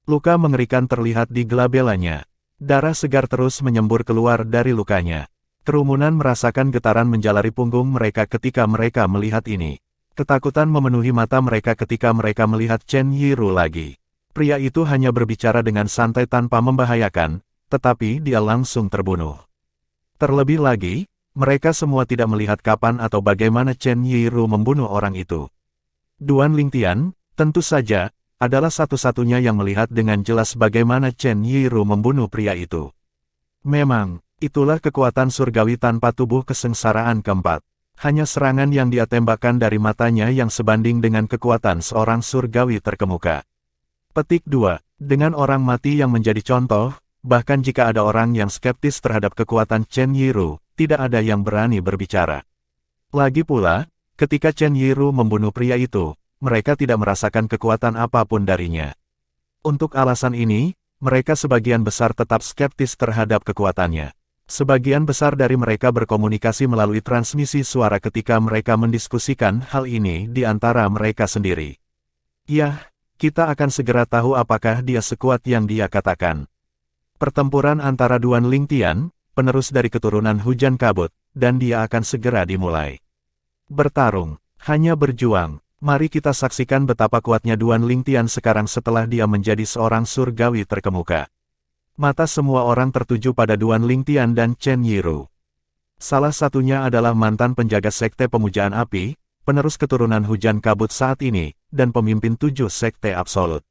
Luka mengerikan terlihat di gelabelanya. Darah segar terus menyembur keluar dari lukanya. Kerumunan merasakan getaran menjalari punggung mereka ketika mereka melihat ini. Ketakutan memenuhi mata mereka ketika mereka melihat Chen Yiru lagi. Pria itu hanya berbicara dengan santai tanpa membahayakan, tetapi dia langsung terbunuh. Terlebih lagi, mereka semua tidak melihat kapan atau bagaimana Chen Yiru membunuh orang itu. Duan Lingtian, tentu saja, adalah satu-satunya yang melihat dengan jelas bagaimana Chen Yiru membunuh pria itu. Memang, itulah kekuatan surgawi tanpa tubuh kesengsaraan keempat. Hanya serangan yang dia tembakkan dari matanya yang sebanding dengan kekuatan seorang surgawi terkemuka. Petik 2. Dengan orang mati yang menjadi contoh, bahkan jika ada orang yang skeptis terhadap kekuatan Chen Yiru, tidak ada yang berani berbicara. Lagi pula, ketika Chen Yiru membunuh pria itu, mereka tidak merasakan kekuatan apapun darinya. Untuk alasan ini, mereka sebagian besar tetap skeptis terhadap kekuatannya. Sebagian besar dari mereka berkomunikasi melalui transmisi suara ketika mereka mendiskusikan hal ini di antara mereka sendiri. Yah, kita akan segera tahu apakah dia sekuat yang dia katakan. Pertempuran antara Duan Lingtian, penerus dari keturunan hujan kabut, dan dia akan segera dimulai. Bertarung, hanya berjuang. Mari kita saksikan betapa kuatnya Duan Lingtian sekarang setelah dia menjadi seorang surgawi terkemuka. Mata semua orang tertuju pada Duan Lingtian dan Chen Yiru. Salah satunya adalah mantan penjaga sekte pemujaan api, penerus keturunan hujan kabut saat ini, dan pemimpin 7 sekte absolut.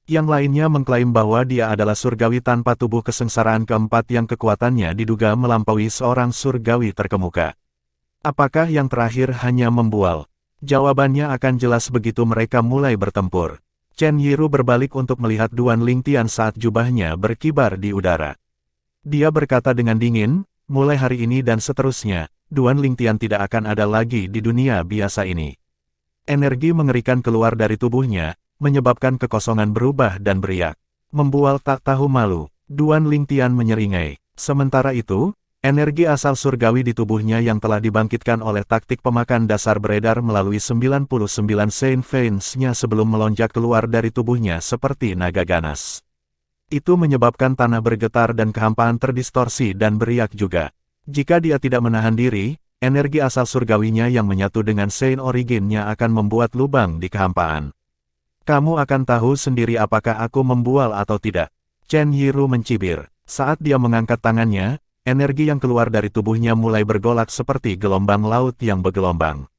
Yang lainnya mengklaim bahwa dia adalah surgawi tanpa tubuh kesengsaraan keempat yang kekuatannya diduga melampaui seorang surgawi terkemuka. Apakah yang terakhir hanya membual? Jawabannya akan jelas begitu mereka mulai bertempur. Chen Yiru berbalik untuk melihat Duan Lingtian saat jubahnya berkibar di udara. Dia berkata dengan dingin, mulai hari ini dan seterusnya, Duan Lingtian tidak akan ada lagi di dunia biasa ini. Energi mengerikan keluar dari tubuhnya, menyebabkan kekosongan berubah dan beriak. Membual tak tahu malu, Duan Lingtian menyeringai. Sementara itu, energi asal surgawi di tubuhnya yang telah dibangkitkan oleh taktik pemakan dasar beredar melalui 99 Saint Veins-nya sebelum melonjak keluar dari tubuhnya seperti naga ganas. Itu menyebabkan tanah bergetar dan kehampaan terdistorsi dan beriak juga. Jika dia tidak menahan diri, energi asal surgawinya yang menyatu dengan Saint Origin-nya akan membuat lubang di kehampaan. Kamu akan tahu sendiri apakah aku membual atau tidak. Chen Yiru mencibir. Saat dia mengangkat tangannya, energi yang keluar dari tubuhnya mulai bergolak seperti gelombang laut yang bergelombang.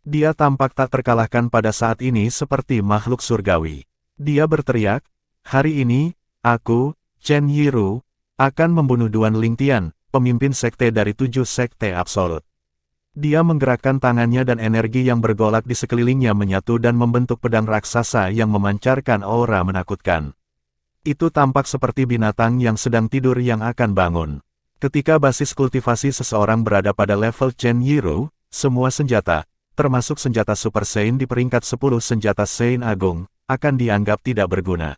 Dia tampak tak terkalahkan pada saat ini seperti makhluk surgawi. Dia berteriak, hari ini, aku, Chen Yiru, akan membunuh Duan Lingtian, pemimpin sekte dari 7 sekte absolut. Dia menggerakkan tangannya dan energi yang bergolak di sekelilingnya menyatu dan membentuk pedang raksasa yang memancarkan aura menakutkan. Itu tampak seperti binatang yang sedang tidur yang akan bangun. Ketika basis kultivasi seseorang berada pada level Chen Yiru, semua senjata, termasuk senjata Super Saint di peringkat 10 senjata Saint Agung, akan dianggap tidak berguna.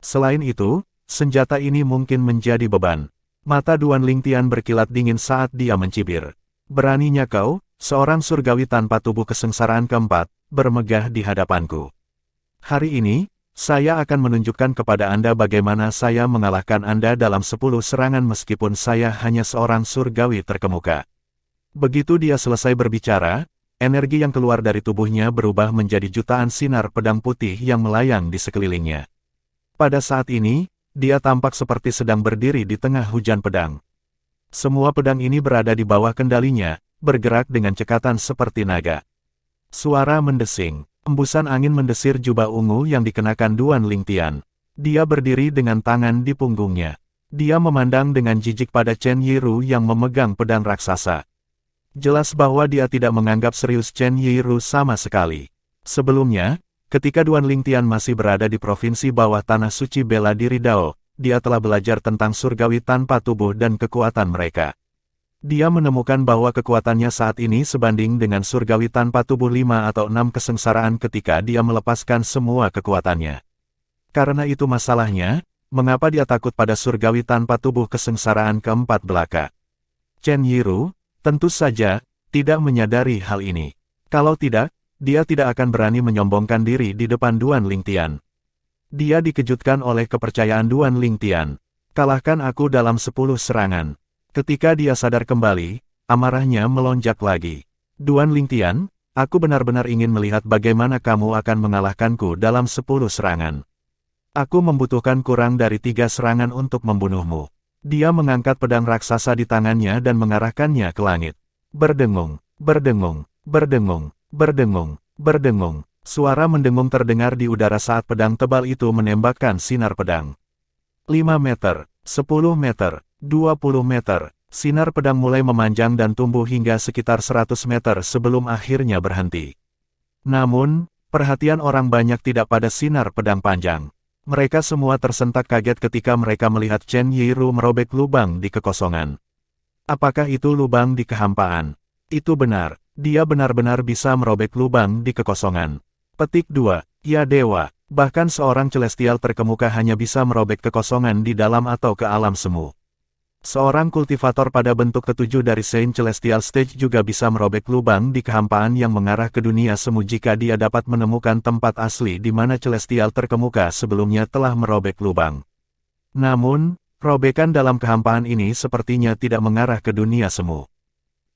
Selain itu, senjata ini mungkin menjadi beban. Mata Duan Lingtian berkilat dingin saat dia mencibir. Beraninya kau, seorang surgawi tanpa tubuh kesengsaraan keempat, bermegah di hadapanku. Hari ini, saya akan menunjukkan kepada Anda bagaimana saya mengalahkan Anda dalam 10 serangan meskipun saya hanya seorang surgawi terkemuka. Begitu dia selesai berbicara, energi yang keluar dari tubuhnya berubah menjadi jutaan sinar pedang putih yang melayang di sekelilingnya. Pada saat ini, dia tampak seperti sedang berdiri di tengah hujan pedang. Semua pedang ini berada di bawah kendalinya, bergerak dengan cekatan seperti naga. Suara mendesing. Embusan angin mendesir jubah ungu yang dikenakan Duan Lingtian. Dia berdiri dengan tangan di punggungnya. Dia memandang dengan jijik pada Chen Yiru yang memegang pedang raksasa. Jelas bahwa dia tidak menganggap serius Chen Yiru sama sekali. Sebelumnya, ketika Duan Lingtian masih berada di provinsi bawah tanah suci bela diri Dao, dia telah belajar tentang surgawi tanpa tubuh dan kekuatan mereka. Dia menemukan bahwa kekuatannya saat ini sebanding dengan surgawi tanpa tubuh 5 atau 6 kesengsaraan ketika dia melepaskan semua kekuatannya. Karena itu masalahnya, mengapa dia takut pada surgawi tanpa tubuh kesengsaraan keempat belaka? Chen Yiru, tentu saja, tidak menyadari hal ini. Kalau tidak, dia tidak akan berani menyombongkan diri di depan Duan Lingtian. Dia dikejutkan oleh kepercayaan Duan Lingtian. Kalahkan aku dalam 10 serangan. Ketika dia sadar kembali, amarahnya melonjak lagi. Duan Lingtian, aku benar-benar ingin melihat bagaimana kamu akan mengalahkanku dalam 10 serangan. Aku membutuhkan kurang dari 3 serangan untuk membunuhmu. Dia mengangkat pedang raksasa di tangannya dan mengarahkannya ke langit. Berdengung, berdengung, berdengung, berdengung, berdengung. Suara mendengung terdengar di udara saat pedang tebal itu menembakkan sinar pedang. 5 meter, 10 meter, 20 meter. Sinar pedang mulai memanjang dan tumbuh hingga sekitar 100 meter sebelum akhirnya berhenti. Namun, perhatian orang banyak tidak pada sinar pedang panjang. Mereka semua tersentak kaget ketika mereka melihat Chen Yiru merobek lubang di kekosongan. Apakah itu lubang di kehampaan? Itu benar, dia benar-benar bisa merobek lubang di kekosongan. Petik 2. Ya dewa, bahkan seorang celestial terkemuka hanya bisa merobek kekosongan di dalam atau ke alam semu. Seorang kultivator pada bentuk ketujuh dari Saint Celestial Stage juga bisa merobek lubang di kehampaan yang mengarah ke dunia semu jika dia dapat menemukan tempat asli di mana celestial terkemuka sebelumnya telah merobek lubang. Namun, robekan dalam kehampaan ini sepertinya tidak mengarah ke dunia semu.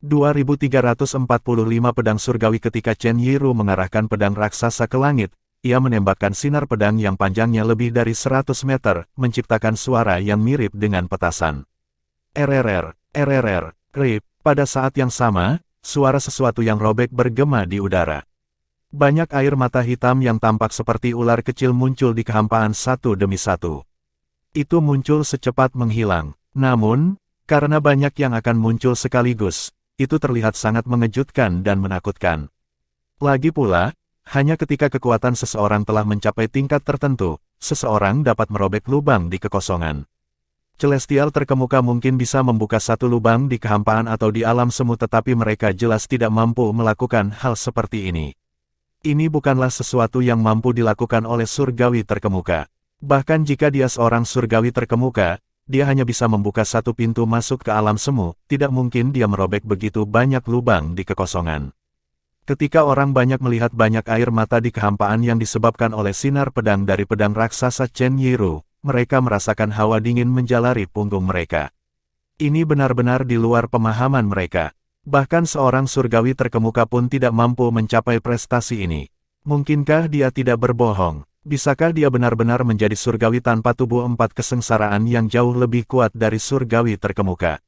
2345 pedang surgawi. Ketika Chen Yiru mengarahkan pedang raksasa ke langit, ia menembakkan sinar pedang yang panjangnya lebih dari 100 meter, menciptakan suara yang mirip dengan petasan. RRR, RRR, rip. Pada saat yang sama, suara sesuatu yang robek bergema di udara. Banyak air mata hitam yang tampak seperti ular kecil muncul di kehampaan satu demi satu. Itu muncul secepat menghilang. Namun, karena banyak yang akan muncul sekaligus, itu terlihat sangat mengejutkan dan menakutkan. Lagi pula, hanya ketika kekuatan seseorang telah mencapai tingkat tertentu, seseorang dapat merobek lubang di kekosongan. Celestial terkemuka mungkin bisa membuka satu lubang di kehampaan atau di alam semu, tetapi mereka jelas tidak mampu melakukan hal seperti ini. Ini bukanlah sesuatu yang mampu dilakukan oleh surgawi terkemuka. Bahkan jika dia seorang surgawi terkemuka, dia hanya bisa membuka satu pintu masuk ke alam semu, tidak mungkin dia merobek begitu banyak lubang di kekosongan. Ketika orang banyak melihat banyak air mata di kehampaan yang disebabkan oleh sinar pedang dari pedang raksasa Chen Yiru, mereka merasakan hawa dingin menjalari punggung mereka. Ini benar-benar di luar pemahaman mereka. Bahkan seorang surgawi terkemuka pun tidak mampu mencapai prestasi ini. Mungkinkah dia tidak berbohong? Bisakah dia benar-benar menjadi surgawi tanpa tubuh 4 kesengsaraan yang jauh lebih kuat dari surgawi terkemuka?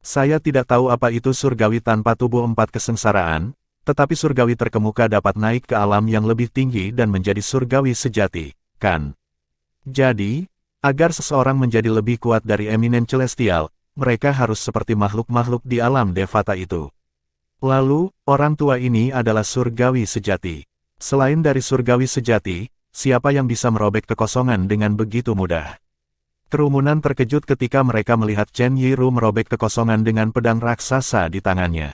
Saya tidak tahu apa itu surgawi tanpa tubuh 4 kesengsaraan, tetapi surgawi terkemuka dapat naik ke alam yang lebih tinggi dan menjadi surgawi sejati, kan? Jadi, agar seseorang menjadi lebih kuat dari eminen celestial, mereka harus seperti makhluk-makhluk di alam Devata itu. Lalu, orang tua ini adalah surgawi sejati. Selain dari surgawi sejati, siapa yang bisa merobek kekosongan dengan begitu mudah? Kerumunan terkejut ketika mereka melihat Chen Yiru merobek kekosongan dengan pedang raksasa di tangannya.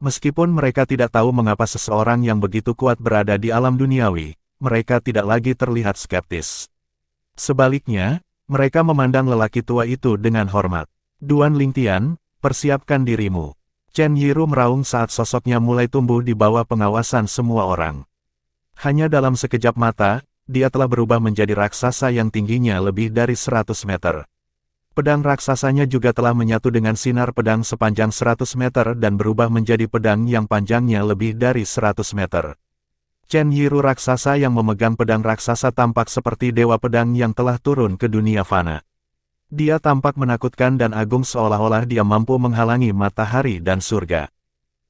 Meskipun mereka tidak tahu mengapa seseorang yang begitu kuat berada di alam duniawi, mereka tidak lagi terlihat skeptis. Sebaliknya, mereka memandang lelaki tua itu dengan hormat. Duan Lingtian, persiapkan dirimu. Chen Yiru meraung saat sosoknya mulai tumbuh di bawah pengawasan semua orang. Hanya dalam sekejap mata, dia telah berubah menjadi raksasa yang tingginya lebih dari 100 meter. Pedang raksasanya juga telah menyatu dengan sinar pedang sepanjang 100 meter dan berubah menjadi pedang yang panjangnya lebih dari 100 meter. Chen Yiru raksasa yang memegang pedang raksasa tampak seperti dewa pedang yang telah turun ke dunia fana. Dia tampak menakutkan dan agung seolah-olah dia mampu menghalangi matahari dan surga.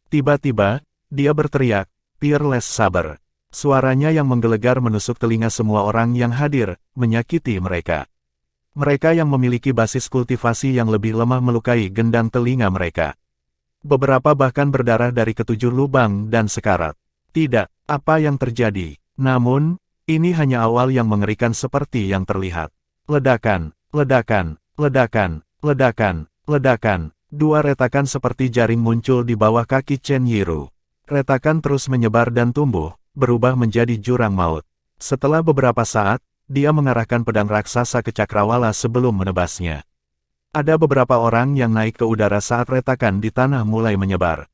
Tiba-tiba, dia berteriak, "Peerless Saber." Suaranya yang menggelegar menusuk telinga semua orang yang hadir, menyakiti mereka. Mereka yang memiliki basis kultivasi yang lebih lemah melukai gendang telinga mereka. Beberapa bahkan berdarah dari ketujuh lubang dan sekarat. Tidak, apa yang terjadi? Namun, ini hanya awal yang mengerikan seperti yang terlihat. Ledakan, ledakan, ledakan, ledakan, ledakan. Dua retakan seperti jaring muncul di bawah kaki Chen Yiru. Retakan terus menyebar dan tumbuh, berubah menjadi jurang maut. Setelah beberapa saat, dia mengarahkan pedang raksasa ke cakrawala sebelum menebasnya. Ada beberapa orang yang naik ke udara saat retakan di tanah mulai menyebar.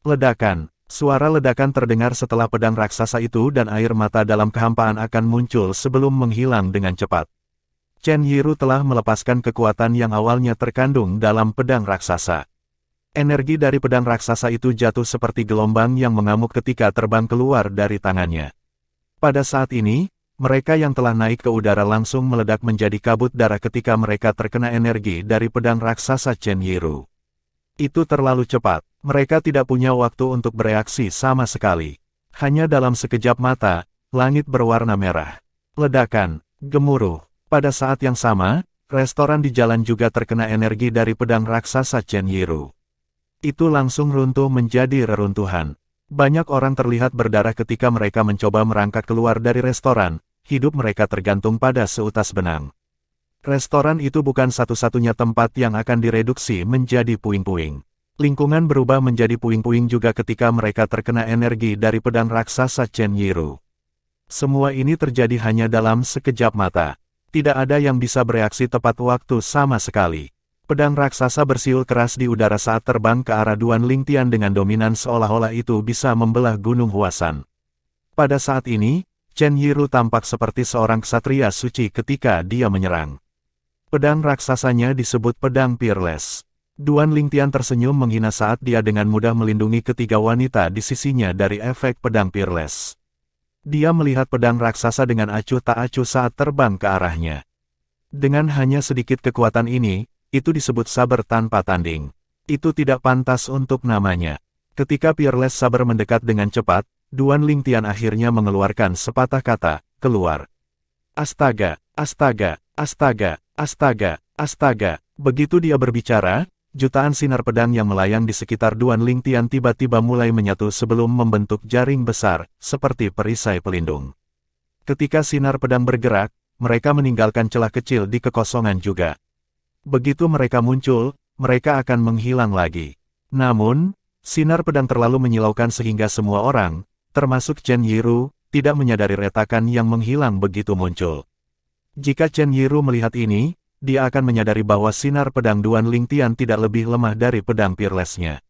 Ledakan. Suara ledakan terdengar setelah pedang raksasa itu dan air mata dalam kehampaan akan muncul sebelum menghilang dengan cepat. Chen Yiru telah melepaskan kekuatan yang awalnya terkandung dalam pedang raksasa. Energi dari pedang raksasa itu jatuh seperti gelombang yang mengamuk ketika terbang keluar dari tangannya. Pada saat ini, mereka yang telah naik ke udara langsung meledak menjadi kabut darah ketika mereka terkena energi dari pedang raksasa Chen Yiru. Itu terlalu cepat, mereka tidak punya waktu untuk bereaksi sama sekali. Hanya dalam sekejap mata, langit berwarna merah. Ledakan, gemuruh. Pada saat yang sama, restoran di jalan juga terkena energi dari pedang raksasa Chen Yiru. Itu langsung runtuh menjadi reruntuhan. Banyak orang terlihat berdarah ketika mereka mencoba merangkak keluar dari restoran, hidup mereka tergantung pada seutas benang. Restoran itu bukan satu-satunya tempat yang akan direduksi menjadi puing-puing. Lingkungan berubah menjadi puing-puing juga ketika mereka terkena energi dari pedang raksasa Chen Yiru. Semua ini terjadi hanya dalam sekejap mata. Tidak ada yang bisa bereaksi tepat waktu sama sekali. Pedang raksasa bersiul keras di udara saat terbang ke arah Duan Lingtian dengan dominan seolah-olah itu bisa membelah gunung Huasan. Pada saat ini, Chen Yiru tampak seperti seorang ksatria suci ketika dia menyerang. Pedang raksasanya disebut pedang Peerless. Duan Lingtian tersenyum menghina saat dia dengan mudah melindungi ketiga wanita di sisinya dari efek pedang Peerless. Dia melihat pedang raksasa dengan acuh tak acuh saat terbang ke arahnya. Dengan hanya sedikit kekuatan ini, itu disebut saber tanpa tanding. Itu tidak pantas untuk namanya. Ketika Peerless Saber mendekat dengan cepat, Duan Lingtian akhirnya mengeluarkan sepatah kata, keluar. Astaga, astaga, astaga, astaga, astaga. Begitu dia berbicara, jutaan sinar pedang yang melayang di sekitar Duan Lingtian tiba-tiba mulai menyatu sebelum membentuk jaring besar, seperti perisai pelindung. Ketika sinar pedang bergerak, mereka meninggalkan celah kecil di kekosongan juga. Begitu mereka muncul, mereka akan menghilang lagi. Namun, sinar pedang terlalu menyilaukan sehingga semua orang, termasuk Chen Yiru, tidak menyadari retakan yang menghilang begitu muncul. Jika Chen Yiru melihat ini, dia akan menyadari bahwa sinar pedang Duan Lingtian tidak lebih lemah dari pedang Peerless-nya.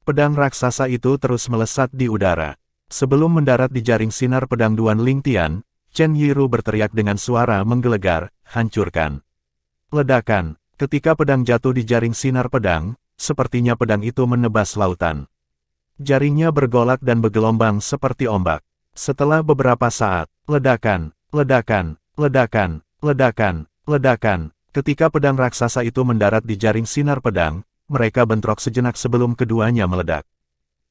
Pedang raksasa itu terus melesat di udara. Sebelum mendarat di jaring sinar pedang Duan Lingtian, Chen Yiru berteriak dengan suara menggelegar, hancurkan. Ledakan, ketika pedang jatuh di jaring sinar pedang, sepertinya pedang itu menebas lautan. Jaringnya bergolak dan bergelombang seperti ombak. Setelah beberapa saat, ledakan, ledakan, ledakan, ledakan, ledakan. Ketika pedang raksasa itu mendarat di jaring sinar pedang, mereka bentrok sejenak sebelum keduanya meledak.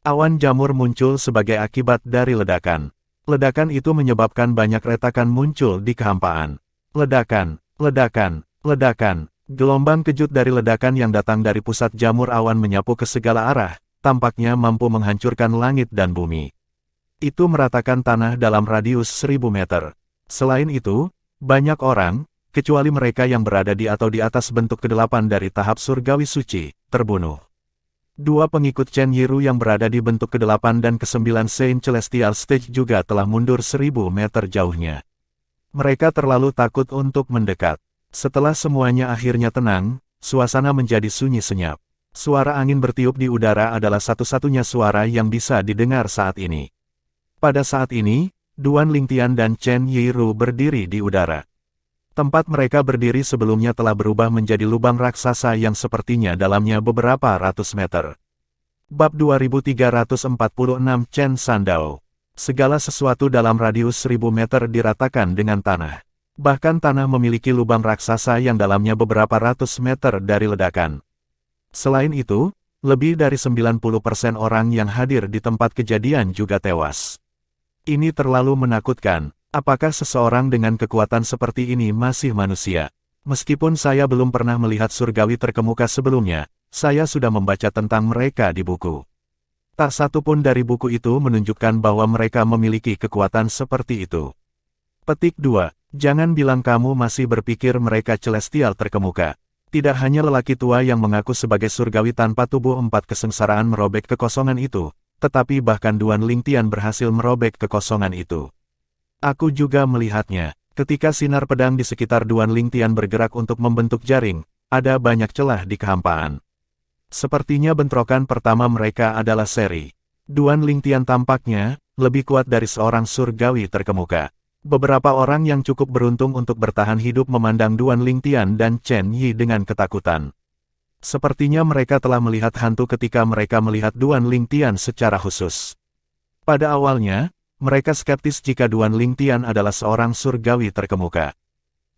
Awan jamur muncul sebagai akibat dari ledakan. Ledakan itu menyebabkan banyak retakan muncul di kehampaan. Ledakan, ledakan, ledakan. Gelombang kejut dari ledakan yang datang dari pusat jamur awan menyapu ke segala arah, tampaknya mampu menghancurkan langit dan bumi. Itu meratakan tanah dalam radius 1000 meter. Selain itu, banyak orang, kecuali mereka yang berada di atau di atas bentuk ke-8 dari tahap surgawi suci, terbunuh. Dua pengikut Chen Yiru yang berada di bentuk ke-8 dan ke-9 Saint Celestial Stage juga telah mundur 1000 meter jauhnya. Mereka terlalu takut untuk mendekat. Setelah semuanya akhirnya tenang, suasana menjadi sunyi senyap. Suara angin bertiup di udara adalah satu-satunya suara yang bisa didengar saat ini. Pada saat ini, Duan Lingtian dan Chen Yiru berdiri di udara. Tempat mereka berdiri sebelumnya telah berubah menjadi lubang raksasa yang sepertinya dalamnya beberapa ratus meter. Bab 2346 Chen Sandao. Segala sesuatu dalam radius 1000 meter diratakan dengan tanah. Bahkan tanah memiliki lubang raksasa yang dalamnya beberapa ratus meter dari ledakan. Selain itu, lebih dari 90% orang yang hadir di tempat kejadian juga tewas. Ini terlalu menakutkan. Apakah seseorang dengan kekuatan seperti ini masih manusia? Meskipun saya belum pernah melihat surgawi terkemuka sebelumnya, saya sudah membaca tentang mereka di buku. Tak satu pun dari buku itu menunjukkan bahwa mereka memiliki kekuatan seperti itu. Petik 2. Jangan bilang kamu masih berpikir mereka celestial terkemuka. Tidak hanya lelaki tua yang mengaku sebagai surgawi tanpa tubuh 4 kesengsaraan merobek kekosongan itu, tetapi bahkan Duan Lingtian berhasil merobek kekosongan itu. Aku juga melihatnya. Ketika sinar pedang di sekitar Duan Lingtian bergerak untuk membentuk jaring, ada banyak celah di kehampaan. Sepertinya bentrokan pertama mereka adalah seri. Duan Lingtian tampaknya lebih kuat dari seorang surgawi terkemuka. Beberapa orang yang cukup beruntung untuk bertahan hidup memandang Duan Lingtian dan Chen Yi dengan ketakutan. Sepertinya mereka telah melihat hantu ketika mereka melihat Duan Lingtian secara khusus. Pada awalnya, mereka skeptis jika Duan Lingtian adalah seorang surgawi terkemuka.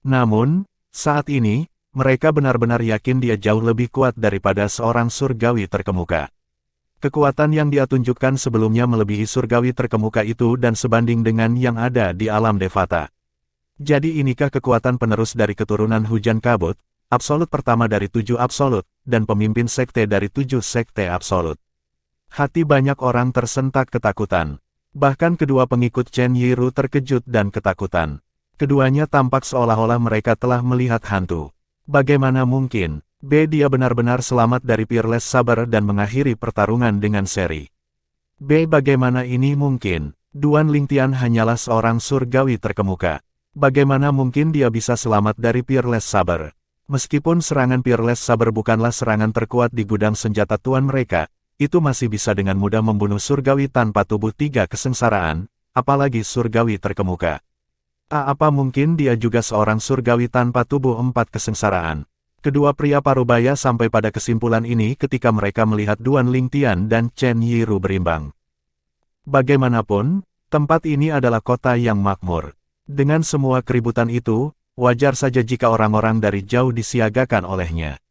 Namun, saat ini, mereka benar-benar yakin dia jauh lebih kuat daripada seorang surgawi terkemuka. Kekuatan yang dia tunjukkan sebelumnya melebihi surgawi terkemuka itu dan sebanding dengan yang ada di alam Devata. Jadi inikah kekuatan penerus dari keturunan hujan kabut, absolut pertama dari 7 absolut, dan pemimpin sekte dari 7 sekte absolut. Hati banyak orang tersentak ketakutan. Bahkan kedua pengikut Chen Yiru terkejut dan ketakutan. Keduanya tampak seolah-olah mereka telah melihat hantu. Bagaimana mungkin? Dia benar-benar selamat dari Peerless Saber dan mengakhiri pertarungan dengan seri. Bagaimana ini mungkin? Duan Lingtian hanyalah seorang surgawi terkemuka. Bagaimana mungkin dia bisa selamat dari Peerless Saber? Meskipun serangan Peerless Saber bukanlah serangan terkuat di gudang senjata tuan mereka, itu masih bisa dengan mudah membunuh surgawi tanpa tubuh 3 kesengsaraan, apalagi surgawi terkemuka. Apa mungkin dia juga seorang surgawi tanpa tubuh 4 kesengsaraan? Kedua pria parubaya sampai pada kesimpulan ini ketika mereka melihat Duan Lingtian dan Chen Yiru berimbang. Bagaimanapun, tempat ini adalah kota yang makmur. Dengan semua keributan itu, wajar saja jika orang-orang dari jauh disiagakan olehnya.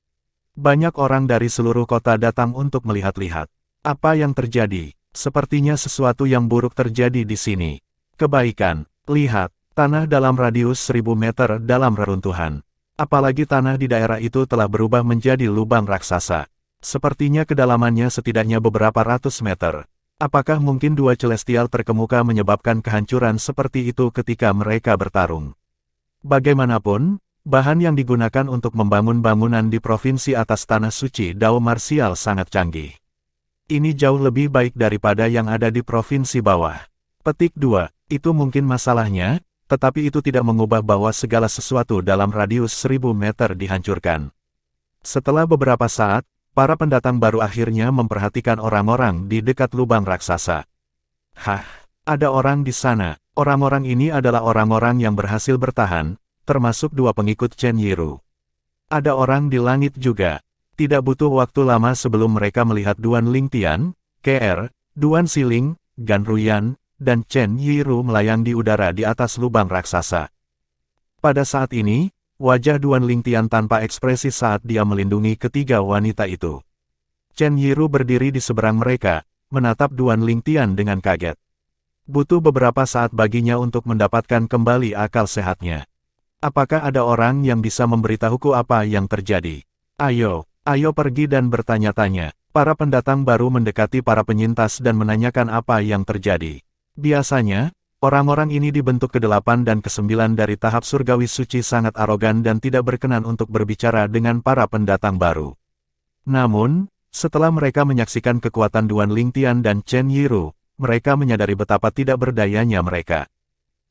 Banyak orang dari seluruh kota datang untuk melihat-lihat. Apa yang terjadi? Sepertinya sesuatu yang buruk terjadi di sini. Kebaikan, lihat, tanah dalam radius 1000 meter dalam reruntuhan. Apalagi tanah di daerah itu telah berubah menjadi lubang raksasa. Sepertinya kedalamannya setidaknya beberapa ratus meter. Apakah mungkin 2 celestial terkemuka menyebabkan kehancuran seperti itu ketika mereka bertarung? Bagaimanapun, bahan yang digunakan untuk membangun bangunan di provinsi atas tanah suci Dao Marsial sangat canggih. Ini jauh lebih baik daripada yang ada di provinsi bawah. Petik 2, itu mungkin masalahnya, tetapi itu tidak mengubah bahwa segala sesuatu dalam radius 1000 meter dihancurkan. Setelah beberapa saat, para pendatang baru akhirnya memperhatikan orang-orang di dekat lubang raksasa. Ada orang di sana. Orang-orang ini adalah orang-orang yang berhasil bertahan, termasuk 2 pengikut Chen Yiru. Ada orang di langit juga. Tidak butuh waktu lama sebelum mereka melihat Duan Lingtian, KR, Duan Siling, Gan Ruyan, dan Chen Yiru melayang di udara di atas lubang raksasa. Pada saat ini, wajah Duan Lingtian tanpa ekspresi saat dia melindungi ketiga wanita itu. Chen Yiru berdiri di seberang mereka, menatap Duan Lingtian dengan kaget. Butuh beberapa saat baginya untuk mendapatkan kembali akal sehatnya. Apakah ada orang yang bisa memberitahuku apa yang terjadi? Ayo pergi dan bertanya-tanya. Para pendatang baru mendekati para penyintas dan menanyakan apa yang terjadi. Biasanya, orang-orang ini dibentuk ke-8 dan ke-9 dari tahap surgawi suci sangat arogan dan tidak berkenan untuk berbicara dengan para pendatang baru. Namun, setelah mereka menyaksikan kekuatan Duan Lingtian dan Chen Yiru, mereka menyadari betapa tidak berdayanya mereka.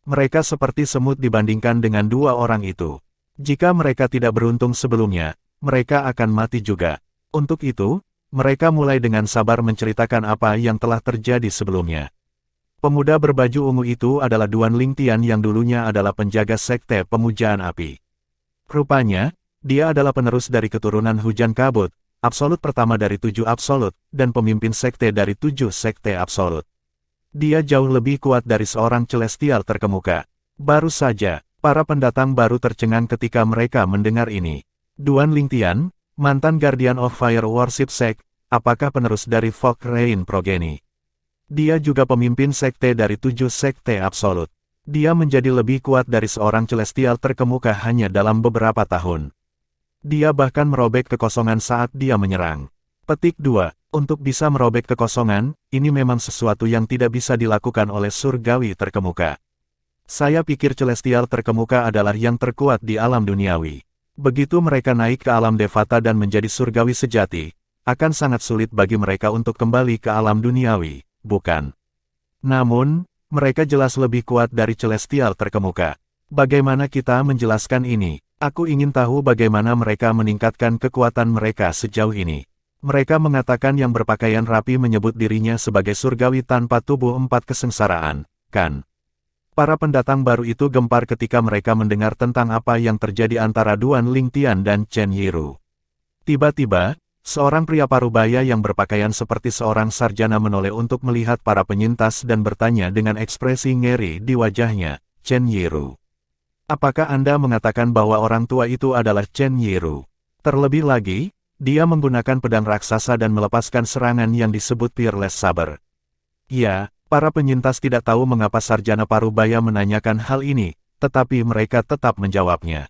Mereka seperti semut dibandingkan dengan 2 orang itu. Jika mereka tidak beruntung sebelumnya, mereka akan mati juga. Untuk itu, mereka mulai dengan sabar menceritakan apa yang telah terjadi sebelumnya. Pemuda berbaju ungu itu adalah Duan Lingtian yang dulunya adalah penjaga sekte pemujaan api. Rupanya, dia adalah penerus dari keturunan hujan kabut, absolut pertama dari 7 absolut, dan pemimpin sekte dari 7 sekte absolut. Dia jauh lebih kuat dari seorang celestial terkemuka. Baru saja, para pendatang baru tercengang ketika mereka mendengar ini. Duan Lingtian, mantan Guardian of Fire Worship Sect, apakah penerus dari Fog Rain Progeny? Dia juga pemimpin sekte dari 7 sekte absolut. Dia menjadi lebih kuat dari seorang celestial terkemuka hanya dalam beberapa tahun. Dia bahkan merobek kekosongan saat dia menyerang. Petik 2. Untuk bisa merobek kekosongan, ini memang sesuatu yang tidak bisa dilakukan oleh surgawi terkemuka. Saya pikir celestial terkemuka adalah yang terkuat di alam duniawi. Begitu mereka naik ke alam Devata dan menjadi surgawi sejati, akan sangat sulit bagi mereka untuk kembali ke alam duniawi. Bukan. Namun, mereka jelas lebih kuat dari celestial terkemuka. Bagaimana kita menjelaskan ini? Aku ingin tahu bagaimana mereka meningkatkan kekuatan mereka sejauh ini. Mereka mengatakan yang berpakaian rapi menyebut dirinya sebagai surgawi tanpa tubuh 4 kesengsaraan, kan? Para pendatang baru itu gempar ketika mereka mendengar tentang apa yang terjadi antara Duan Lingtian dan Chen Yiru. Tiba-tiba, seorang pria parubaya yang berpakaian seperti seorang sarjana menoleh untuk melihat para penyintas dan bertanya dengan ekspresi ngeri di wajahnya, "Chen Yiru, apakah Anda mengatakan bahwa orang tua itu adalah Chen Yiru?" Terlebih lagi, dia menggunakan pedang raksasa dan melepaskan serangan yang disebut Peerless Saber. Ya, para penyintas tidak tahu mengapa sarjana parubaya menanyakan hal ini, tetapi mereka tetap menjawabnya.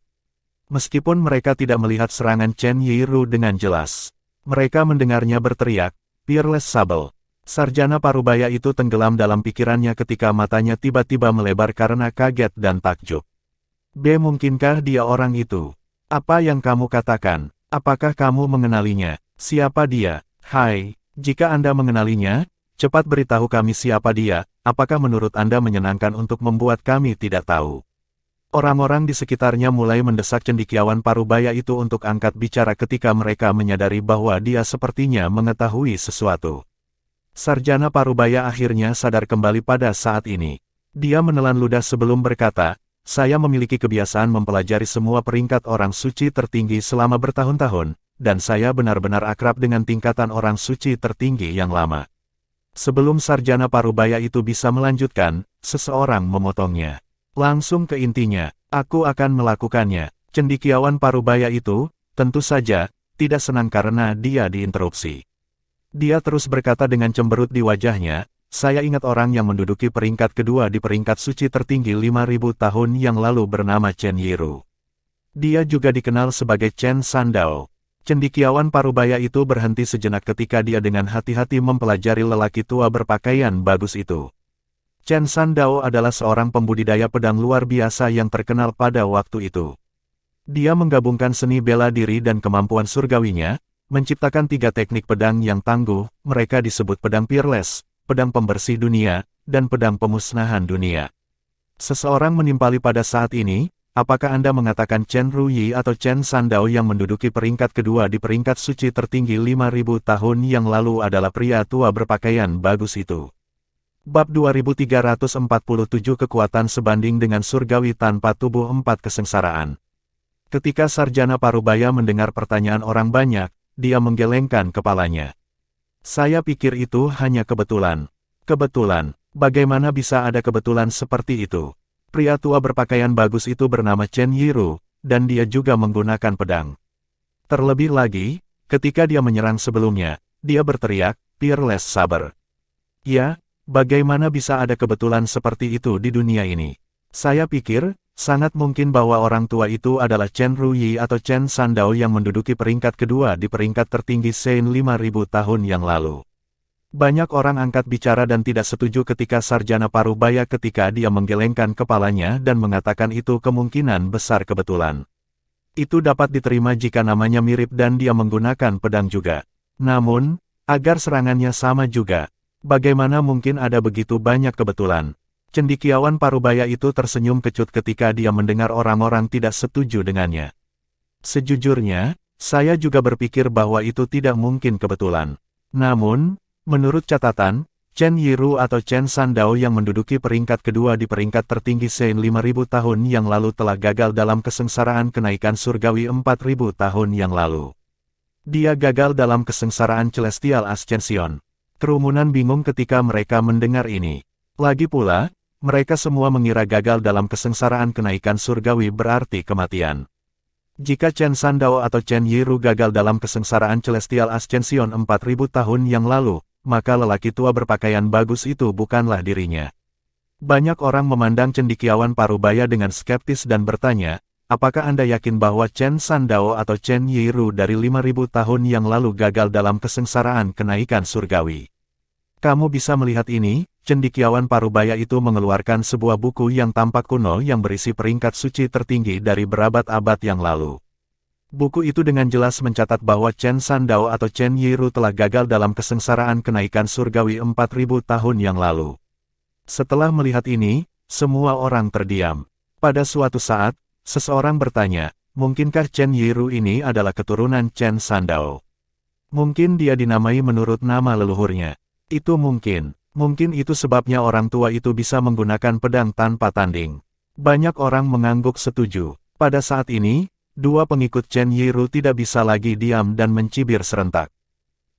Meskipun mereka tidak melihat serangan Chen Yiru dengan jelas, mereka mendengarnya berteriak, "Peerless Saber." Sarjana parubaya itu tenggelam dalam pikirannya ketika matanya tiba-tiba melebar karena kaget dan takjub. Mungkinkah dia orang itu? Apa yang kamu katakan? Apakah kamu mengenalinya? Siapa dia? Hai, jika Anda mengenalinya, cepat beritahu kami siapa dia. Apakah menurut Anda menyenangkan untuk membuat kami tidak tahu? Orang-orang di sekitarnya mulai mendesak cendekiawan parubaya itu untuk angkat bicara ketika mereka menyadari bahwa dia sepertinya mengetahui sesuatu. Sarjana parubaya akhirnya sadar kembali pada saat ini. Dia menelan ludah sebelum berkata, "Saya memiliki kebiasaan mempelajari semua peringkat orang suci tertinggi selama bertahun-tahun, dan saya benar-benar akrab dengan tingkatan orang suci tertinggi yang lama." Sebelum sarjana parubaya itu bisa melanjutkan, seseorang memotongnya. "Langsung ke intinya, aku akan melakukannya." Cendekiawan parubaya itu, tentu saja, tidak senang karena dia diinterupsi. Dia terus berkata dengan cemberut di wajahnya, "Saya ingat orang yang menduduki peringkat kedua di peringkat suci tertinggi 5.000 tahun yang lalu bernama Chen Yiru. Dia juga dikenal sebagai Chen Sandao." Cendekiawan parubaya itu berhenti sejenak ketika dia dengan hati-hati mempelajari lelaki tua berpakaian bagus itu. Chen Sandao adalah seorang pembudidaya pedang luar biasa yang terkenal pada waktu itu. Dia menggabungkan seni bela diri dan kemampuan surgawinya, menciptakan 3 teknik pedang yang tangguh, mereka disebut pedang Peerless, pedang pembersih dunia, dan pedang pemusnahan dunia. Seseorang menimpali pada saat ini, apakah Anda mengatakan Chen Ruyi atau Chen Sandao yang menduduki peringkat kedua di peringkat suci tertinggi 5.000 tahun yang lalu adalah pria tua berpakaian bagus itu? Bab 2347 Kekuatan sebanding dengan surgawi tanpa tubuh 4 kesengsaraan. Ketika sarjana parubaya mendengar pertanyaan orang banyak, dia menggelengkan kepalanya. "Saya pikir itu hanya kebetulan." "Kebetulan? Bagaimana bisa ada kebetulan seperti itu?" Pria tua berpakaian bagus itu bernama Chen Yiru, dan dia juga menggunakan pedang. Terlebih lagi, ketika dia menyerang sebelumnya, dia berteriak, "Peerless Saber." Ya, bagaimana bisa ada kebetulan seperti itu di dunia ini? Saya pikir, sangat mungkin bahwa orang tua itu adalah Chen Ruyi atau Chen Sandao yang menduduki peringkat kedua di peringkat tertinggi Sein 5.000 tahun yang lalu. Banyak orang angkat bicara dan tidak setuju ketika sarjana parubaya ketika dia menggelengkan kepalanya dan mengatakan itu kemungkinan besar kebetulan. Itu dapat diterima jika namanya mirip dan dia menggunakan pedang juga. Namun, agar serangannya sama juga, bagaimana mungkin ada begitu banyak kebetulan? Cendekiawan parubaya itu tersenyum kecut ketika dia mendengar orang-orang tidak setuju dengannya. "Sejujurnya, saya juga berpikir bahwa itu tidak mungkin kebetulan. Namun, menurut catatan, Chen Yiru atau Chen Sandao yang menduduki peringkat kedua di peringkat tertinggi Sein 5.000 tahun yang lalu telah gagal dalam kesengsaraan kenaikan surgawi 4.000 tahun yang lalu. Dia gagal dalam kesengsaraan Celestial Ascension." Kerumunan bingung ketika mereka mendengar ini. Lagi pula, mereka semua mengira gagal dalam kesengsaraan kenaikan surgawi berarti kematian. Jika Chen Sandao atau Chen Yiru gagal dalam kesengsaraan Celestial Ascension 4.000 tahun yang lalu, maka lelaki tua berpakaian bagus itu bukanlah dirinya. Banyak orang memandang cendekiawan parubaya dengan skeptis dan bertanya, "Apakah Anda yakin bahwa Chen Sandao atau Chen Yiru dari 5.000 tahun yang lalu gagal dalam kesengsaraan kenaikan surgawi?" "Kamu bisa melihat ini." Cendekiawan parubaya itu mengeluarkan sebuah buku yang tampak kuno yang berisi peringkat suci tertinggi dari berabad-abad yang lalu. Buku itu dengan jelas mencatat bahwa Chen Sandao atau Chen Yiru telah gagal dalam kesengsaraan kenaikan surgawi 4.000 tahun yang lalu. Setelah melihat ini, semua orang terdiam. Pada suatu saat, seseorang bertanya, "Mungkinkah Chen Yiru ini adalah keturunan Chen Sandao? Mungkin dia dinamai menurut nama leluhurnya." "Itu mungkin. Mungkin itu sebabnya orang tua itu bisa menggunakan pedang tanpa tanding. Banyak orang mengangguk setuju. Pada saat ini, dua pengikut Chen Yiru tidak bisa lagi diam dan mencibir serentak.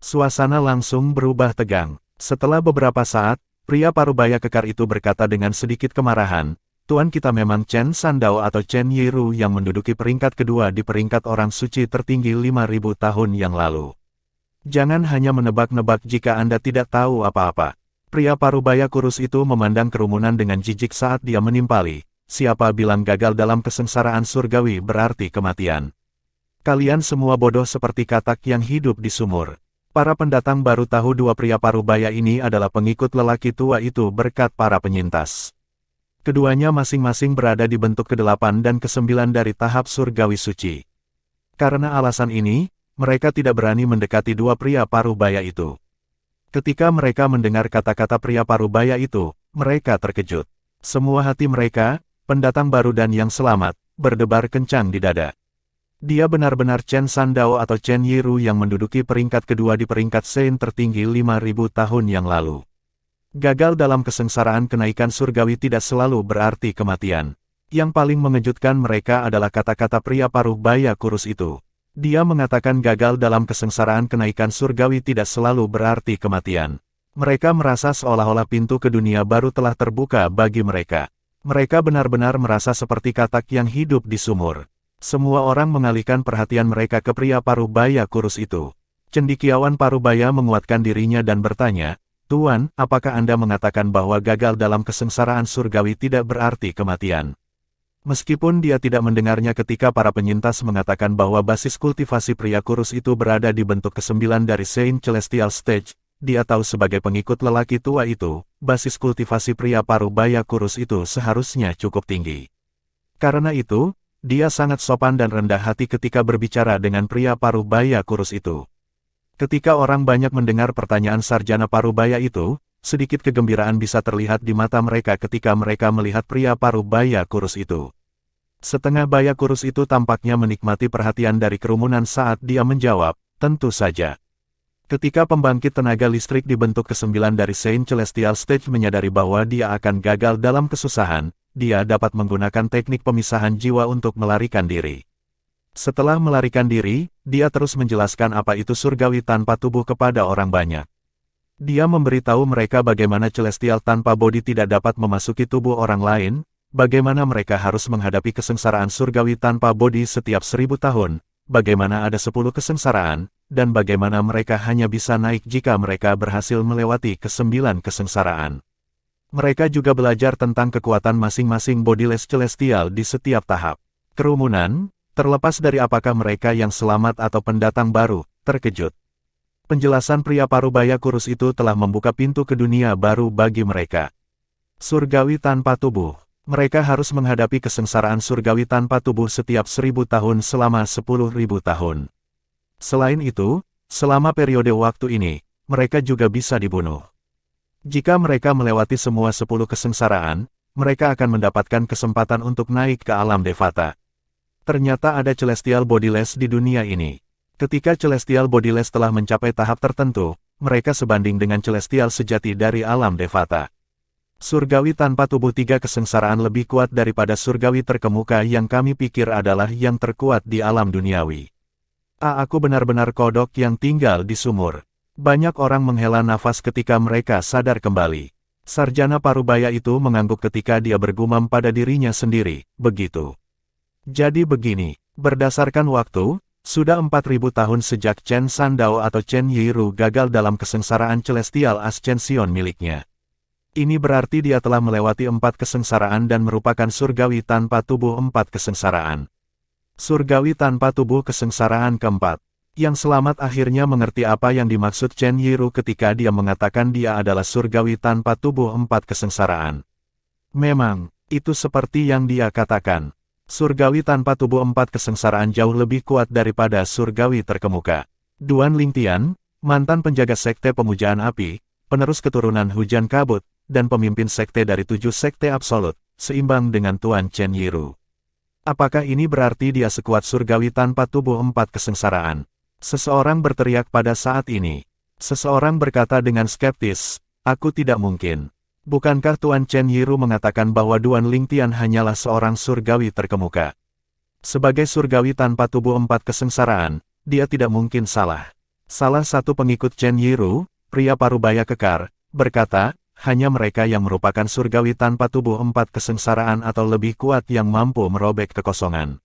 Suasana langsung berubah tegang. Setelah beberapa saat, pria parubaya kekar itu berkata dengan sedikit kemarahan, "Tuan kita memang Chen Sandao atau Chen Yiru yang menduduki peringkat kedua di peringkat orang suci tertinggi 5.000 tahun yang lalu. Jangan hanya menebak-nebak jika Anda tidak tahu apa-apa." Pria parubaya kurus itu memandang kerumunan dengan jijik saat dia menimpali, "Siapa bilang gagal dalam kesengsaraan surgawi berarti kematian? Kalian semua bodoh seperti katak yang hidup di sumur." Para pendatang baru tahu dua pria parubaya ini adalah pengikut lelaki tua itu berkat para penyintas. Keduanya masing-masing berada di bentuk ke-8 dan ke-9 dari tahap surgawi suci. Karena alasan ini, mereka tidak berani mendekati dua pria parubaya itu. Ketika mereka mendengar kata-kata pria parubaya itu, mereka terkejut. Semua hati mereka, pendatang baru dan yang selamat, berdebar kencang di dada. Dia benar-benar Chen Sandao atau Chen Yiru yang menduduki peringkat kedua di peringkat Sein tertinggi 5.000 tahun yang lalu. Gagal dalam kesengsaraan kenaikan surgawi tidak selalu berarti kematian. Yang paling mengejutkan mereka adalah kata-kata pria parubaya kurus itu. Dia mengatakan gagal dalam kesengsaraan kenaikan surgawi tidak selalu berarti kematian. Mereka merasa seolah-olah pintu ke dunia baru telah terbuka bagi mereka. Mereka benar-benar merasa seperti katak yang hidup di sumur. Semua orang mengalihkan perhatian mereka ke pria parubaya kurus itu. Cendekiawan parubaya menguatkan dirinya dan bertanya, "Tuan, apakah Anda mengatakan bahwa gagal dalam kesengsaraan surgawi tidak berarti kematian?" Meskipun dia tidak mendengarnya ketika para penyintas mengatakan bahwa basis kultivasi pria kurus itu berada di bentuk ke-9 dari Sein Celestial Stage, dia tahu sebagai pengikut lelaki tua itu, basis kultivasi pria parubaya kurus itu seharusnya cukup tinggi. Karena itu, dia sangat sopan dan rendah hati ketika berbicara dengan pria parubaya kurus itu. Ketika orang banyak mendengar pertanyaan sarjana parubaya itu, sedikit kegembiraan bisa terlihat di mata mereka ketika mereka melihat pria parubaya kurus itu. Setengah baya kurus itu tampaknya menikmati perhatian dari kerumunan saat dia menjawab, "Tentu saja." Ketika pembangkit tenaga listrik di bentuk ke-9 dari Sein Celestial Stage menyadari bahwa dia akan gagal dalam kesusahan, dia dapat menggunakan teknik pemisahan jiwa untuk melarikan diri. Setelah melarikan diri, dia terus menjelaskan apa itu surgawi tanpa tubuh kepada orang banyak. Dia memberitahu mereka bagaimana celestial tanpa bodi tidak dapat memasuki tubuh orang lain, bagaimana mereka harus menghadapi kesengsaraan surgawi tanpa bodi setiap 1000 tahun, bagaimana ada 10 kesengsaraan, dan bagaimana mereka hanya bisa naik jika mereka berhasil melewati ke-9 kesengsaraan. Mereka juga belajar tentang kekuatan masing-masing bodiless celestial di setiap tahap. Kerumunan, terlepas dari apakah mereka yang selamat atau pendatang baru, terkejut. Penjelasan pria parubaya kurus itu telah membuka pintu ke dunia baru bagi mereka. Surgawi tanpa tubuh. Mereka harus menghadapi kesengsaraan surgawi tanpa tubuh setiap 1000 tahun selama 10.000 tahun. Selain itu, selama periode waktu ini, mereka juga bisa dibunuh. Jika mereka melewati semua 10 kesengsaraan, mereka akan mendapatkan kesempatan untuk naik ke alam Devata. Ternyata ada celestial bodiless di dunia ini. Ketika celestial bodiless telah mencapai tahap tertentu, mereka sebanding dengan celestial sejati dari alam Devata. Surgawi tanpa tubuh 3 kesengsaraan lebih kuat daripada surgawi terkemuka yang kami pikir adalah yang terkuat di alam duniawi. Aku benar-benar kodok yang tinggal di sumur. Banyak orang menghela nafas ketika mereka sadar kembali. Sarjana parubaya itu mengangguk ketika dia bergumam pada dirinya sendiri, begitu. Jadi begini, berdasarkan waktu, sudah 4.000 tahun sejak Chen Sandao atau Chen Yiru gagal dalam kesengsaraan celestial ascension miliknya. Ini berarti dia telah melewati 4 kesengsaraan dan merupakan surgawi tanpa tubuh 4 kesengsaraan. Surgawi tanpa tubuh kesengsaraan keempat. Yang selamat akhirnya mengerti apa yang dimaksud Chen Yiru ketika dia mengatakan dia adalah surgawi tanpa tubuh 4 kesengsaraan. Memang, itu seperti yang dia katakan. Surgawi tanpa tubuh 4 kesengsaraan jauh lebih kuat daripada surgawi terkemuka. Duan Lingtian, mantan penjaga sekte pemujaan api, penerus keturunan hujan kabut, dan pemimpin sekte dari 7 sekte absolut, seimbang dengan Tuan Chen Yiru. Apakah ini berarti dia sekuat surgawi tanpa tubuh 4 kesengsaraan? Seseorang berteriak pada saat ini. Seseorang berkata dengan skeptis, Aku tidak mungkin. Bukankah Tuan Chen Yiru mengatakan bahwa Duan Lingtian hanyalah seorang surgawi terkemuka? Sebagai surgawi tanpa tubuh 4 kesengsaraan, dia tidak mungkin salah. Salah satu pengikut Chen Yiru, pria parubaya kekar, berkata, hanya mereka yang merupakan surgawi tanpa tubuh 4 kesengsaraan atau lebih kuat yang mampu merobek kekosongan.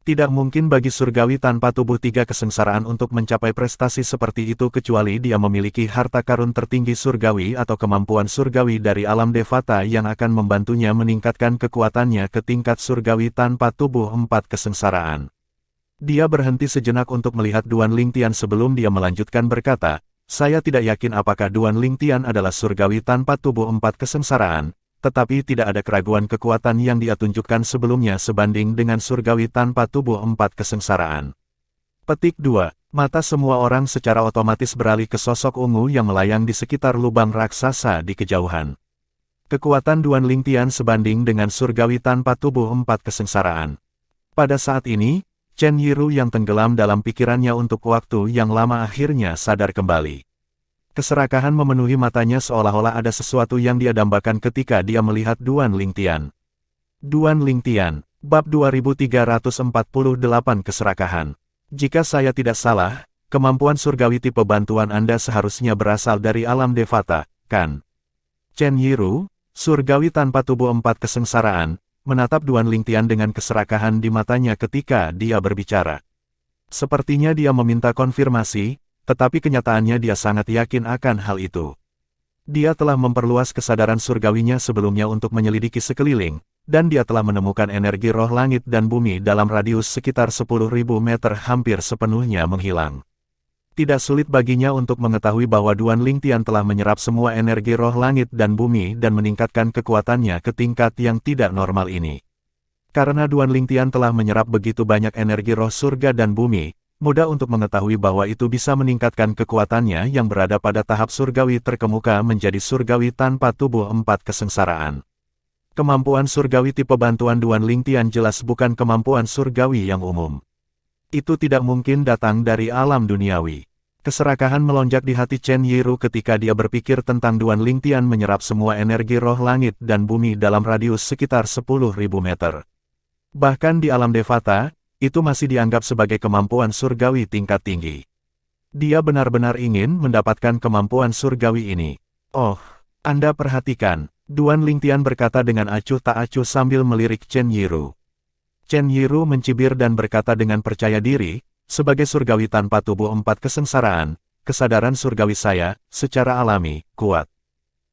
Tidak mungkin bagi surgawi tanpa tubuh 3 kesengsaraan untuk mencapai prestasi seperti itu kecuali dia memiliki harta karun tertinggi surgawi atau kemampuan surgawi dari alam Devata yang akan membantunya meningkatkan kekuatannya ke tingkat surgawi tanpa tubuh 4 kesengsaraan. Dia berhenti sejenak untuk melihat Duan Lingtian sebelum dia melanjutkan berkata, saya tidak yakin apakah Duan Lingtian adalah surgawi tanpa tubuh 4 kesengsaraan, tetapi tidak ada keraguan kekuatan yang dia tunjukkan sebelumnya sebanding dengan surgawi tanpa tubuh 4 kesengsaraan. Petik 2. Mata semua orang secara otomatis beralih ke sosok ungu yang melayang di sekitar lubang raksasa di kejauhan. Kekuatan Duan Lingtian sebanding dengan surgawi tanpa tubuh 4 kesengsaraan. Pada saat ini, Chen Yiru yang tenggelam dalam pikirannya untuk waktu yang lama akhirnya sadar kembali. Keserakahan memenuhi matanya seolah-olah ada sesuatu yang dia dambakan ketika dia melihat Duan Lingtian. Duan Lingtian, Bab 2348 Keserakahan. Jika saya tidak salah, kemampuan surgawi tipe bantuan Anda seharusnya berasal dari alam Devata, kan? Chen Yiru, surgawi tanpa tubuh 4 kesengsaraan, menatap Duan Lingtian dengan keserakahan di matanya ketika dia berbicara. Sepertinya dia meminta konfirmasi, tetapi kenyataannya dia sangat yakin akan hal itu. Dia telah memperluas kesadaran surgawinya sebelumnya untuk menyelidiki sekeliling, dan dia telah menemukan energi roh langit dan bumi dalam radius sekitar 10.000 meter hampir sepenuhnya menghilang. Tidak sulit baginya untuk mengetahui bahwa Duan Lingtian telah menyerap semua energi roh langit dan bumi dan meningkatkan kekuatannya ke tingkat yang tidak normal ini. Karena Duan Lingtian telah menyerap begitu banyak energi roh surga dan bumi, mudah untuk mengetahui bahwa itu bisa meningkatkan kekuatannya yang berada pada tahap surgawi terkemuka menjadi surgawi tanpa tubuh 4 kesengsaraan. Kemampuan surgawi tipe bantuan Duan Lingtian jelas bukan kemampuan surgawi yang umum. Itu tidak mungkin datang dari alam duniawi. Keserakahan melonjak di hati Chen Yiru ketika dia berpikir tentang Duan Lingtian menyerap semua energi roh langit dan bumi dalam radius sekitar 10.000 meter. Bahkan di alam Devata, itu masih dianggap sebagai kemampuan surgawi tingkat tinggi. Dia benar-benar ingin mendapatkan kemampuan surgawi ini. Oh, Anda perhatikan, Duan Lingtian berkata dengan acuh tak acuh sambil melirik Chen Yiru. Chen Yiru mencibir dan berkata dengan percaya diri, sebagai surgawi tanpa tubuh 4 kesengsaraan, kesadaran surgawi saya, secara alami, kuat.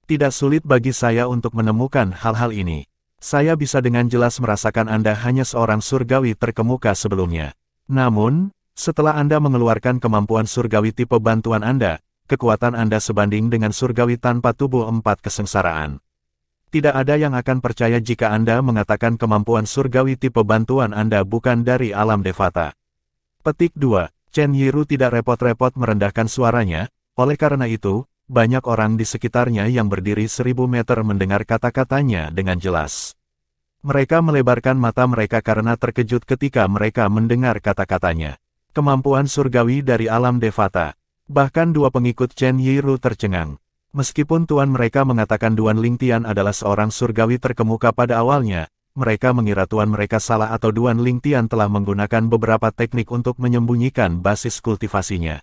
Tidak sulit bagi saya untuk menemukan hal-hal ini. Saya bisa dengan jelas merasakan Anda hanya seorang surgawi terkemuka sebelumnya. Namun, setelah Anda mengeluarkan kemampuan surgawi tipe bantuan Anda, kekuatan Anda sebanding dengan surgawi tanpa tubuh 4 kesengsaraan. Tidak ada yang akan percaya jika Anda mengatakan kemampuan surgawi tipe bantuan Anda bukan dari alam Devata. Petik 2. Chen Yiru tidak repot-repot merendahkan suaranya, oleh karena itu, banyak orang di sekitarnya yang berdiri 1000 meter mendengar kata-katanya dengan jelas. Mereka melebarkan mata mereka karena terkejut ketika mereka mendengar kata-katanya. Kemampuan surgawi dari alam Devata. Bahkan dua pengikut Chen Yiru tercengang. Meskipun tuan mereka mengatakan Duan Lingtian adalah seorang surgawi terkemuka pada awalnya, mereka mengira tuan mereka salah atau Duan Lingtian telah menggunakan beberapa teknik untuk menyembunyikan basis kultivasinya.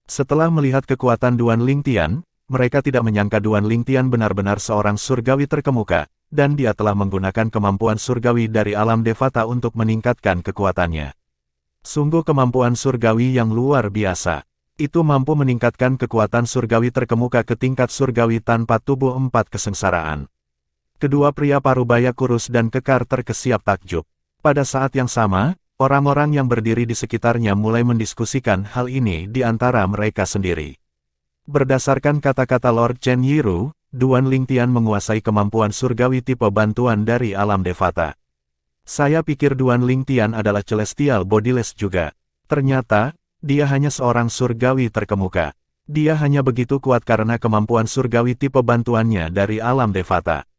Setelah melihat kekuatan Duan Lingtian, mereka tidak menyangka Duan Lingtian benar-benar seorang surgawi terkemuka, dan dia telah menggunakan kemampuan surgawi dari alam Devata untuk meningkatkan kekuatannya. Sungguh kemampuan surgawi yang luar biasa. Itu mampu meningkatkan kekuatan surgawi terkemuka ke tingkat surgawi tanpa tubuh 4 kesengsaraan. Kedua pria parubaya kurus dan kekar terkesiap takjub. Pada saat yang sama, orang-orang yang berdiri di sekitarnya mulai mendiskusikan hal ini di antara mereka sendiri. Berdasarkan kata-kata Lord Chen Yiru, Duan Lingtian menguasai kemampuan surgawi tipe bantuan dari alam Devata. Saya pikir Duan Lingtian adalah celestial bodiless juga. Ternyata, dia hanya seorang surgawi terkemuka. Dia hanya begitu kuat karena kemampuan surgawi tipe bantuannya dari alam Devata.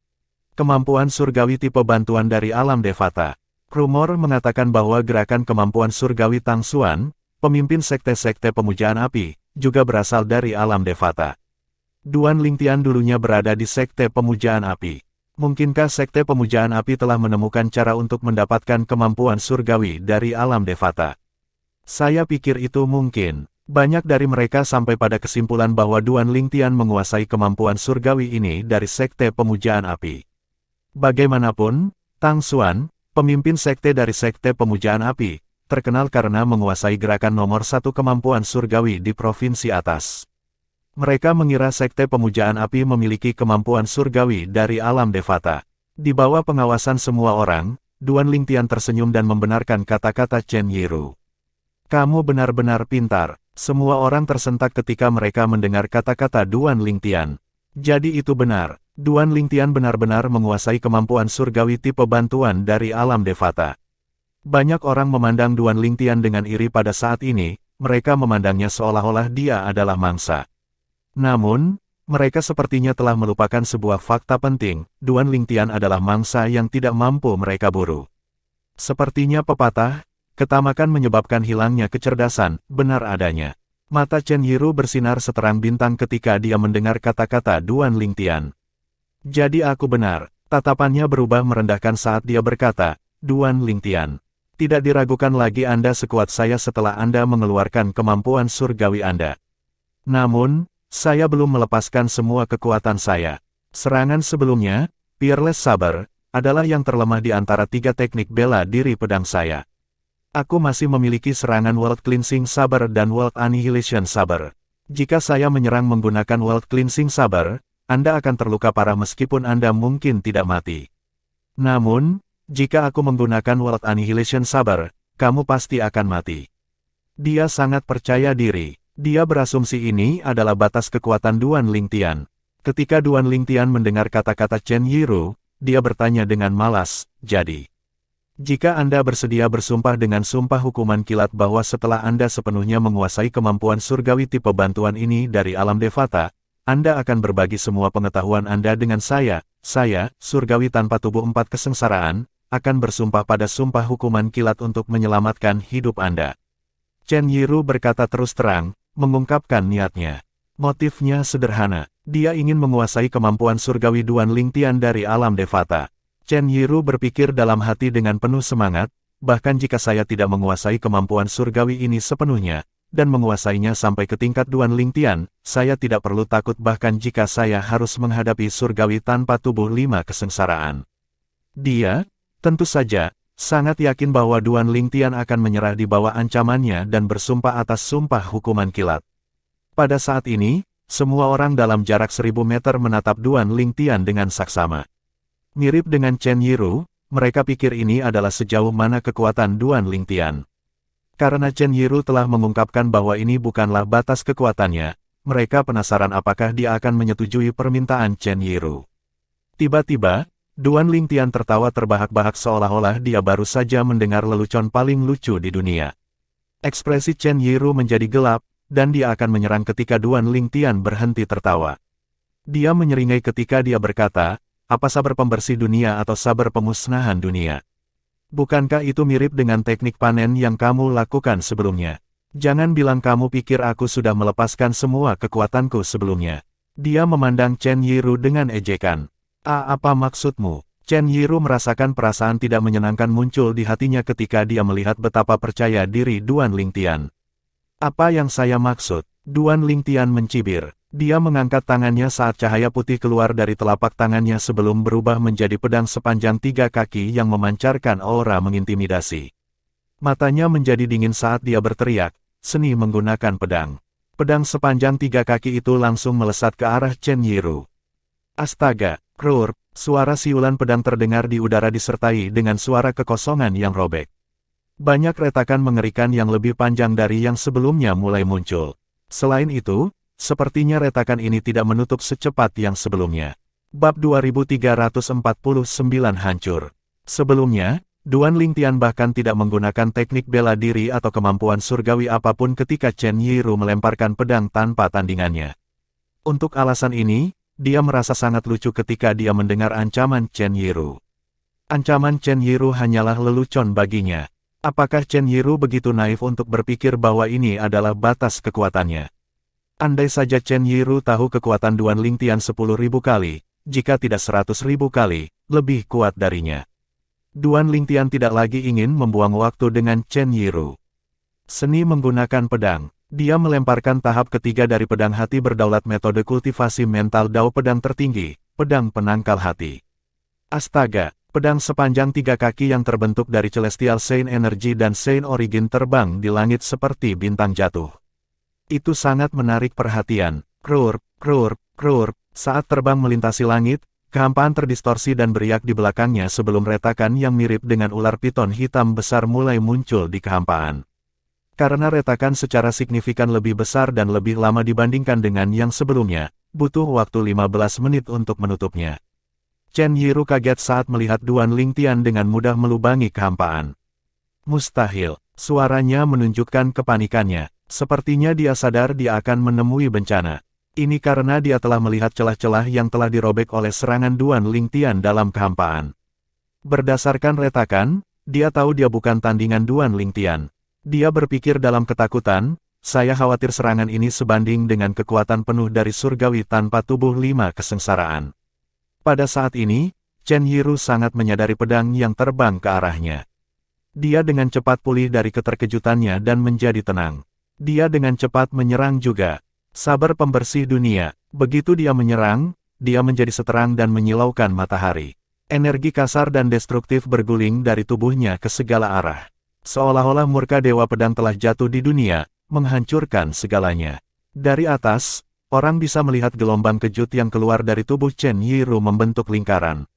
Kemampuan surgawi tipe bantuan dari alam Devata. Rumor mengatakan bahwa gerakan kemampuan surgawi Tang Xuan, pemimpin sekte-sekte pemujaan api, juga berasal dari alam Devata. Duan Lingtian dulunya berada di Sekte Pemujaan Api. Mungkinkah Sekte Pemujaan Api telah menemukan cara untuk mendapatkan kemampuan surgawi dari alam Devata? Saya pikir itu mungkin. Banyak dari mereka sampai pada kesimpulan bahwa Duan Lingtian menguasai kemampuan surgawi ini dari Sekte Pemujaan Api. Bagaimanapun, Tang Xuan, pemimpin sekte dari Sekte Pemujaan Api, terkenal karena menguasai gerakan nomor 1 kemampuan surgawi di provinsi atas. Mereka mengira Sekte Pemujaan Api memiliki kemampuan surgawi dari alam Devata. Di bawah pengawasan semua orang, Duan Lingtian tersenyum dan membenarkan kata-kata Chen Yiru. Kamu benar-benar pintar. Semua orang tersentak ketika mereka mendengar kata-kata Duan Lingtian. Jadi itu benar, Duan Lingtian benar-benar menguasai kemampuan surgawi tipe bantuan dari alam Devata. Banyak orang memandang Duan Lingtian dengan iri pada saat ini, mereka memandangnya seolah-olah dia adalah mangsa. Namun, mereka sepertinya telah melupakan sebuah fakta penting, Duan Lingtian adalah mangsa yang tidak mampu mereka buru. Sepertinya pepatah, ketamakan menyebabkan hilangnya kecerdasan, benar adanya. Mata Chen Yiru bersinar seterang bintang ketika dia mendengar kata-kata Duan Lingtian. Jadi aku benar, tatapannya berubah merendahkan saat dia berkata, Duan Lingtian. Tidak diragukan lagi Anda sekuat saya setelah Anda mengeluarkan kemampuan surgawi Anda. Namun, saya belum melepaskan semua kekuatan saya. Serangan sebelumnya, Peerless Saber, adalah yang terlemah di antara 3 teknik bela diri pedang saya. Aku masih memiliki serangan World Cleansing Saber dan World Annihilation Saber. Jika saya menyerang menggunakan World Cleansing Saber, Anda akan terluka parah meskipun Anda mungkin tidak mati. Namun, jika aku menggunakan World Annihilation Saber, kamu pasti akan mati. Dia sangat percaya diri. Dia berasumsi ini adalah batas kekuatan Duan Lingtian. Ketika Duan Lingtian mendengar kata-kata Chen Yiru, dia bertanya dengan malas, jadi, jika Anda bersedia bersumpah dengan sumpah hukuman kilat bahwa setelah Anda sepenuhnya menguasai kemampuan surgawi tipe bantuan ini dari alam Devata, Anda akan berbagi semua pengetahuan Anda dengan saya, surgawi tanpa tubuh 4 kesengsaraan, akan bersumpah pada sumpah hukuman kilat untuk menyelamatkan hidup Anda. Chen Yiru berkata terus terang, mengungkapkan niatnya. Motifnya sederhana, dia ingin menguasai kemampuan surgawi Duan Lingtian dari alam Devata. Chen Yiru berpikir dalam hati dengan penuh semangat, bahkan jika saya tidak menguasai kemampuan surgawi ini sepenuhnya, dan menguasainya sampai ke tingkat Duan Lingtian, saya tidak perlu takut bahkan jika saya harus menghadapi surgawi tanpa tubuh 5 kesengsaraan. Dia, tentu saja, sangat yakin bahwa Duan Lingtian akan menyerah di bawah ancamannya dan bersumpah atas sumpah hukuman kilat. Pada saat ini, semua orang dalam jarak 1000 meter menatap Duan Lingtian dengan saksama. Mirip dengan Chen Yiru, mereka pikir ini adalah sejauh mana kekuatan Duan Lingtian. Karena Chen Yiru telah mengungkapkan bahwa ini bukanlah batas kekuatannya, mereka penasaran apakah dia akan menyetujui permintaan Chen Yiru. Tiba-tiba, Duan Lingtian tertawa terbahak-bahak seolah-olah dia baru saja mendengar lelucon paling lucu di dunia. Ekspresi Chen Yiru menjadi gelap, dan dia akan menyerang ketika Duan Lingtian berhenti tertawa. Dia menyeringai ketika dia berkata, apa saber pembersih dunia atau saber pemusnahan dunia? Bukankah itu mirip dengan teknik panen yang kamu lakukan sebelumnya? Jangan bilang kamu pikir aku sudah melepaskan semua kekuatanku sebelumnya. Dia memandang Chen Yiru dengan ejekan. Apa maksudmu? Chen Yiru merasakan perasaan tidak menyenangkan muncul di hatinya ketika dia melihat betapa percaya diri Duan Lingtian. Apa yang saya maksud? Duan Lingtian mencibir. Dia mengangkat tangannya saat cahaya putih keluar dari telapak tangannya sebelum berubah menjadi pedang sepanjang 3 kaki yang memancarkan aura mengintimidasi. Matanya menjadi dingin saat dia berteriak, seni menggunakan pedang. Pedang sepanjang 3 kaki itu langsung melesat ke arah Chen Yiru. Astaga, krur, suara siulan pedang terdengar di udara disertai dengan suara kekosongan yang robek. Banyak retakan mengerikan yang lebih panjang dari yang sebelumnya mulai muncul. Selain itu, sepertinya retakan ini tidak menutup secepat yang sebelumnya. Bab 2349 hancur. Sebelumnya, Duan Lingtian bahkan tidak menggunakan teknik bela diri atau kemampuan surgawi apapun ketika Chen Yiru melemparkan pedang tanpa tandingannya. Untuk alasan ini, dia merasa sangat lucu ketika dia mendengar ancaman Chen Yiru. Ancaman Chen Yiru hanyalah lelucon baginya. Apakah Chen Yiru begitu naif untuk berpikir bahwa ini adalah batas kekuatannya? Andai saja Chen Yiru tahu kekuatan Duan Lingtian 10.000 kali, jika tidak 100.000 kali, lebih kuat darinya. Duan Lingtian tidak lagi ingin membuang waktu dengan Chen Yiru. Seni menggunakan pedang. Dia melemparkan tahap ketiga dari pedang hati berdaulat metode kultivasi mental Dao pedang tertinggi, pedang penangkal hati. Astaga, pedang sepanjang 3 kaki yang terbentuk dari Celestial Saint Energy dan Saint Origin terbang di langit seperti bintang jatuh. Itu sangat menarik perhatian. Krur, krur, krur, saat terbang melintasi langit, kehampaan terdistorsi dan beriak di belakangnya sebelum retakan yang mirip dengan ular piton hitam besar mulai muncul di kehampaan. Karena retakan secara signifikan lebih besar dan lebih lama dibandingkan dengan yang sebelumnya, butuh waktu 15 menit untuk menutupnya. Chen Yiru kaget saat melihat Duan Lingtian dengan mudah melubangi kehampaan. Mustahil, suaranya menunjukkan kepanikannya. Sepertinya dia sadar dia akan menemui bencana. Ini karena dia telah melihat celah-celah yang telah dirobek oleh serangan Duan Lingtian dalam kehampaan. Berdasarkan retakan, dia tahu dia bukan tandingan Duan Lingtian. Dia berpikir dalam ketakutan, saya khawatir serangan ini sebanding dengan kekuatan penuh dari surgawi tanpa tubuh 5 kesengsaraan. Pada saat ini, Chen Yiru sangat menyadari pedang yang terbang ke arahnya. Dia dengan cepat pulih dari keterkejutannya dan menjadi tenang. Dia dengan cepat menyerang juga. Saber pembersih dunia. Begitu dia menyerang, dia menjadi seterang dan menyilaukan matahari. Energi kasar dan destruktif berguling dari tubuhnya ke segala arah. Seolah-olah murka Dewa Pedang telah jatuh di dunia, menghancurkan segalanya. Dari atas, orang bisa melihat gelombang kejut yang keluar dari tubuh Chen Yiru membentuk lingkaran.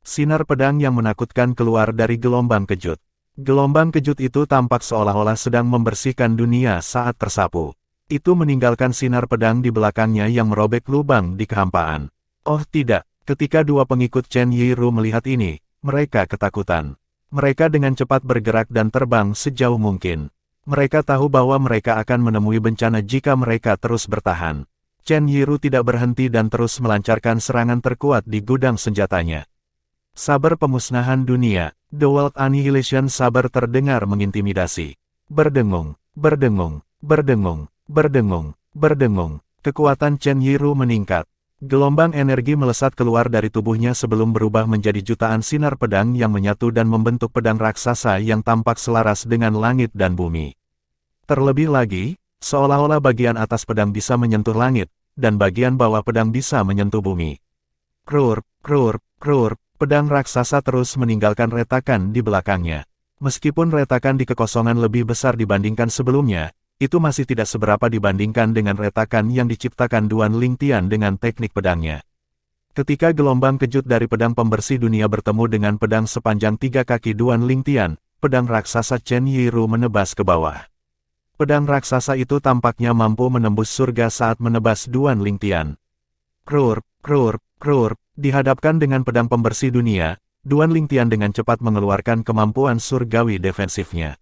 Sinar pedang yang menakutkan keluar dari gelombang kejut. Gelombang kejut itu tampak seolah-olah sedang membersihkan dunia saat tersapu. Itu meninggalkan sinar pedang di belakangnya yang merobek lubang di kehampaan. Oh tidak, ketika dua pengikut Chen Yiru melihat ini, mereka ketakutan. Mereka dengan cepat bergerak dan terbang sejauh mungkin. Mereka tahu bahwa mereka akan menemui bencana jika mereka terus bertahan. Chen Yiru tidak berhenti dan terus melancarkan serangan terkuat di gudang senjatanya. Saber pemusnahan dunia, The World Annihilation Saber terdengar mengintimidasi. Berdengung, berdengung, berdengung, berdengung, berdengung. Kekuatan Chen Yiru meningkat. Gelombang energi melesat keluar dari tubuhnya sebelum berubah menjadi jutaan sinar pedang yang menyatu dan membentuk pedang raksasa yang tampak selaras dengan langit dan bumi. Terlebih lagi, seolah-olah bagian atas pedang bisa menyentuh langit, dan bagian bawah pedang bisa menyentuh bumi. Krur, krur, krur. Pedang raksasa terus meninggalkan retakan di belakangnya. Meskipun retakan di kekosongan lebih besar dibandingkan sebelumnya, itu masih tidak seberapa dibandingkan dengan retakan yang diciptakan Duan Lingtian dengan teknik pedangnya. Ketika gelombang kejut dari pedang pembersih dunia bertemu dengan pedang sepanjang 3 kaki Duan Lingtian, pedang raksasa Chen Yiru menebas ke bawah. Pedang raksasa itu tampaknya mampu menembus surga saat menebas Duan Lingtian. Krur, krur, krur. Dihadapkan dengan pedang pembersih dunia, Duan Lingtian dengan cepat mengeluarkan kemampuan surgawi defensifnya.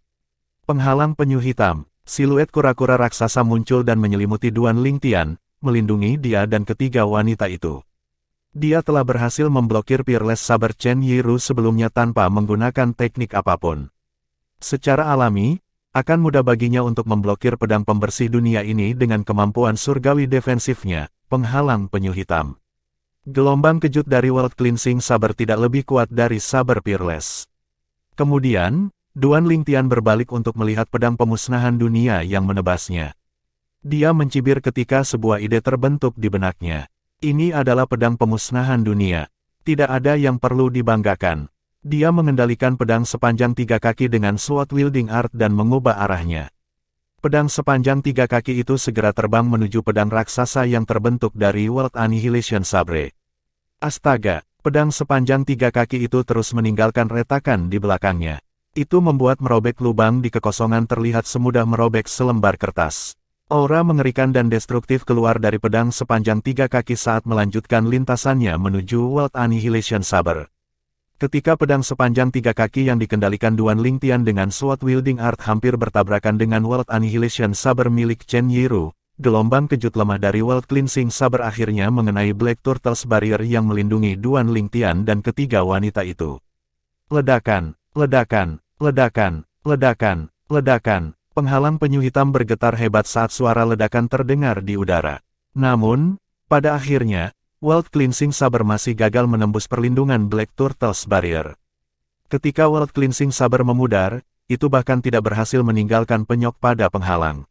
Penghalang penyu hitam, siluet kura-kura raksasa muncul dan menyelimuti Duan Lingtian, melindungi dia dan ketiga wanita itu. Dia telah berhasil memblokir Peerless Saber Chen Yiru sebelumnya tanpa menggunakan teknik apapun. Secara alami, akan mudah baginya untuk memblokir pedang pembersih dunia ini dengan kemampuan surgawi defensifnya, penghalang penyu hitam. Gelombang kejut dari World Cleansing Saber tidak lebih kuat dari Saber Peerless. Kemudian, Duan Lingtian berbalik untuk melihat pedang pemusnahan dunia yang menebasnya. Dia mencibir ketika sebuah ide terbentuk di benaknya. Ini adalah pedang pemusnahan dunia. Tidak ada yang perlu dibanggakan. Dia mengendalikan pedang sepanjang 3 kaki dengan sword wielding art dan mengubah arahnya. Pedang sepanjang 3 kaki itu segera terbang menuju pedang raksasa yang terbentuk dari World Annihilation Sabre. Astaga, pedang sepanjang 3 kaki itu terus meninggalkan retakan di belakangnya. Itu membuat merobek lubang di kekosongan terlihat semudah merobek selembar kertas. Aura mengerikan dan destruktif keluar dari pedang sepanjang 3 kaki saat melanjutkan lintasannya menuju World Annihilation Saber. Ketika pedang sepanjang 3 kaki yang dikendalikan Duan Lingtian dengan sword wielding art hampir bertabrakan dengan World Annihilation Saber milik Chen Yiru, gelombang kejut lemah dari World Cleansing Saber akhirnya mengenai Black Turtles Barrier yang melindungi Duan Lingtian dan ketiga wanita itu. Ledakan, ledakan, ledakan, ledakan, ledakan, Penghalang penyu hitam bergetar hebat saat suara ledakan terdengar di udara. Namun, pada akhirnya, World Cleansing Saber masih gagal menembus perlindungan Black Turtles Barrier. Ketika World Cleansing Saber memudar, itu bahkan tidak berhasil meninggalkan penyok pada penghalang.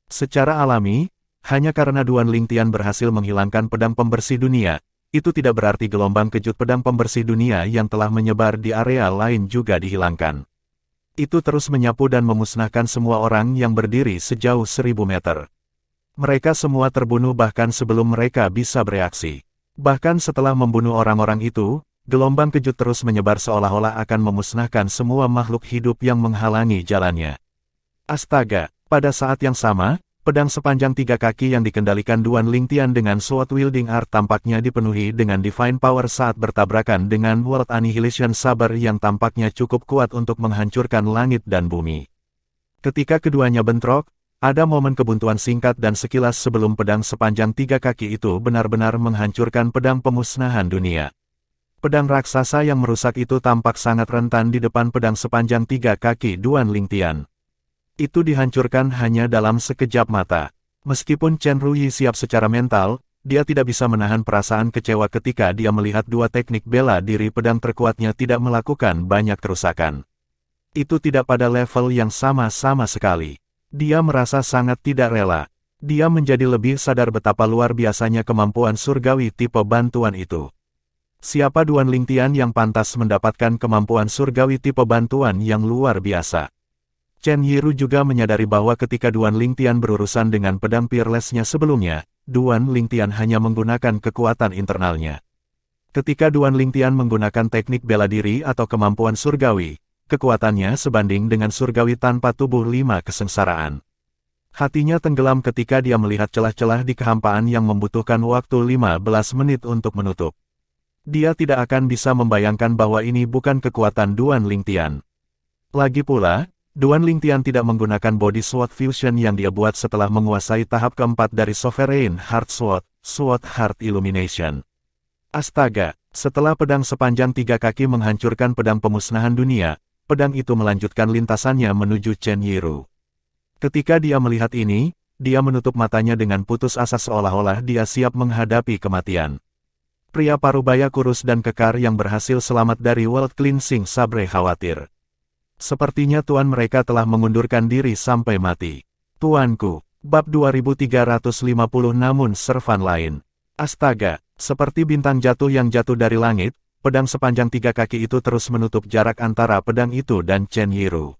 Secara alami, hanya karena Duan Lingtian berhasil menghilangkan pedang pembersih dunia, itu tidak berarti gelombang kejut pedang pembersih dunia yang telah menyebar di area lain juga dihilangkan. Itu terus menyapu dan memusnahkan semua orang yang berdiri sejauh 1000 meter. Mereka semua terbunuh bahkan sebelum mereka bisa bereaksi. Bahkan setelah membunuh orang-orang itu, gelombang kejut terus menyebar seolah-olah akan memusnahkan semua makhluk hidup yang menghalangi jalannya. Astaga, pada saat yang sama, pedang sepanjang 3 kaki yang dikendalikan Duan Lingtian dengan Sword Wielding Art tampaknya dipenuhi dengan Divine Power saat bertabrakan dengan World Annihilation Saber yang tampaknya cukup kuat untuk menghancurkan langit dan bumi. Ketika keduanya bentrok, ada momen kebuntuan singkat dan sekilas sebelum pedang sepanjang 3 kaki itu benar-benar menghancurkan pedang pemusnahan dunia. Pedang raksasa yang merusak itu tampak sangat rentan di depan pedang sepanjang 3 kaki Duan Lingtian. Itu dihancurkan hanya dalam sekejap mata. Meskipun Chen Ruyi siap secara mental, dia tidak bisa menahan perasaan kecewa ketika dia melihat dua teknik bela diri pedang terkuatnya tidak melakukan banyak kerusakan. Itu tidak pada level yang sama sekali. Dia merasa sangat tidak rela. Dia menjadi lebih sadar betapa luar biasanya kemampuan surgawi tipe bantuan itu. Siapa Duan Lingtian yang pantas mendapatkan kemampuan surgawi tipe bantuan yang luar biasa? Chen Yiru juga menyadari bahwa ketika Duan Lingtian berurusan dengan pedang peerless-nya sebelumnya, Duan Lingtian hanya menggunakan kekuatan internalnya. Ketika Duan Lingtian menggunakan teknik bela diri atau kemampuan surgawi, kekuatannya sebanding dengan surgawi tanpa tubuh 5 kesengsaraan. Hatinya tenggelam ketika dia melihat celah-celah di kehampaan yang membutuhkan waktu 15 menit untuk menutup. Dia tidak akan bisa membayangkan bahwa ini bukan kekuatan Duan Lingtian. Lagi pula, Duan Lingtian tidak menggunakan Body Sword Fusion yang dia buat setelah menguasai tahap keempat dari Sovereign Heart Sword, Sword Heart Illumination. Astaga, setelah pedang sepanjang 3 kaki menghancurkan pedang pemusnahan dunia, pedang itu melanjutkan lintasannya menuju Chen Yiru. Ketika dia melihat ini, dia menutup matanya dengan putus asa seolah-olah dia siap menghadapi kematian. Pria parubaya kurus dan kekar yang berhasil selamat dari World Cleansing Sabre khawatir. Sepertinya tuan mereka telah mengundurkan diri sampai mati. Tuanku, bab 2350 namun servan lain. Astaga, seperti bintang jatuh yang jatuh dari langit, pedang sepanjang 3 kaki itu terus menutup jarak antara pedang itu dan Chen Yiru.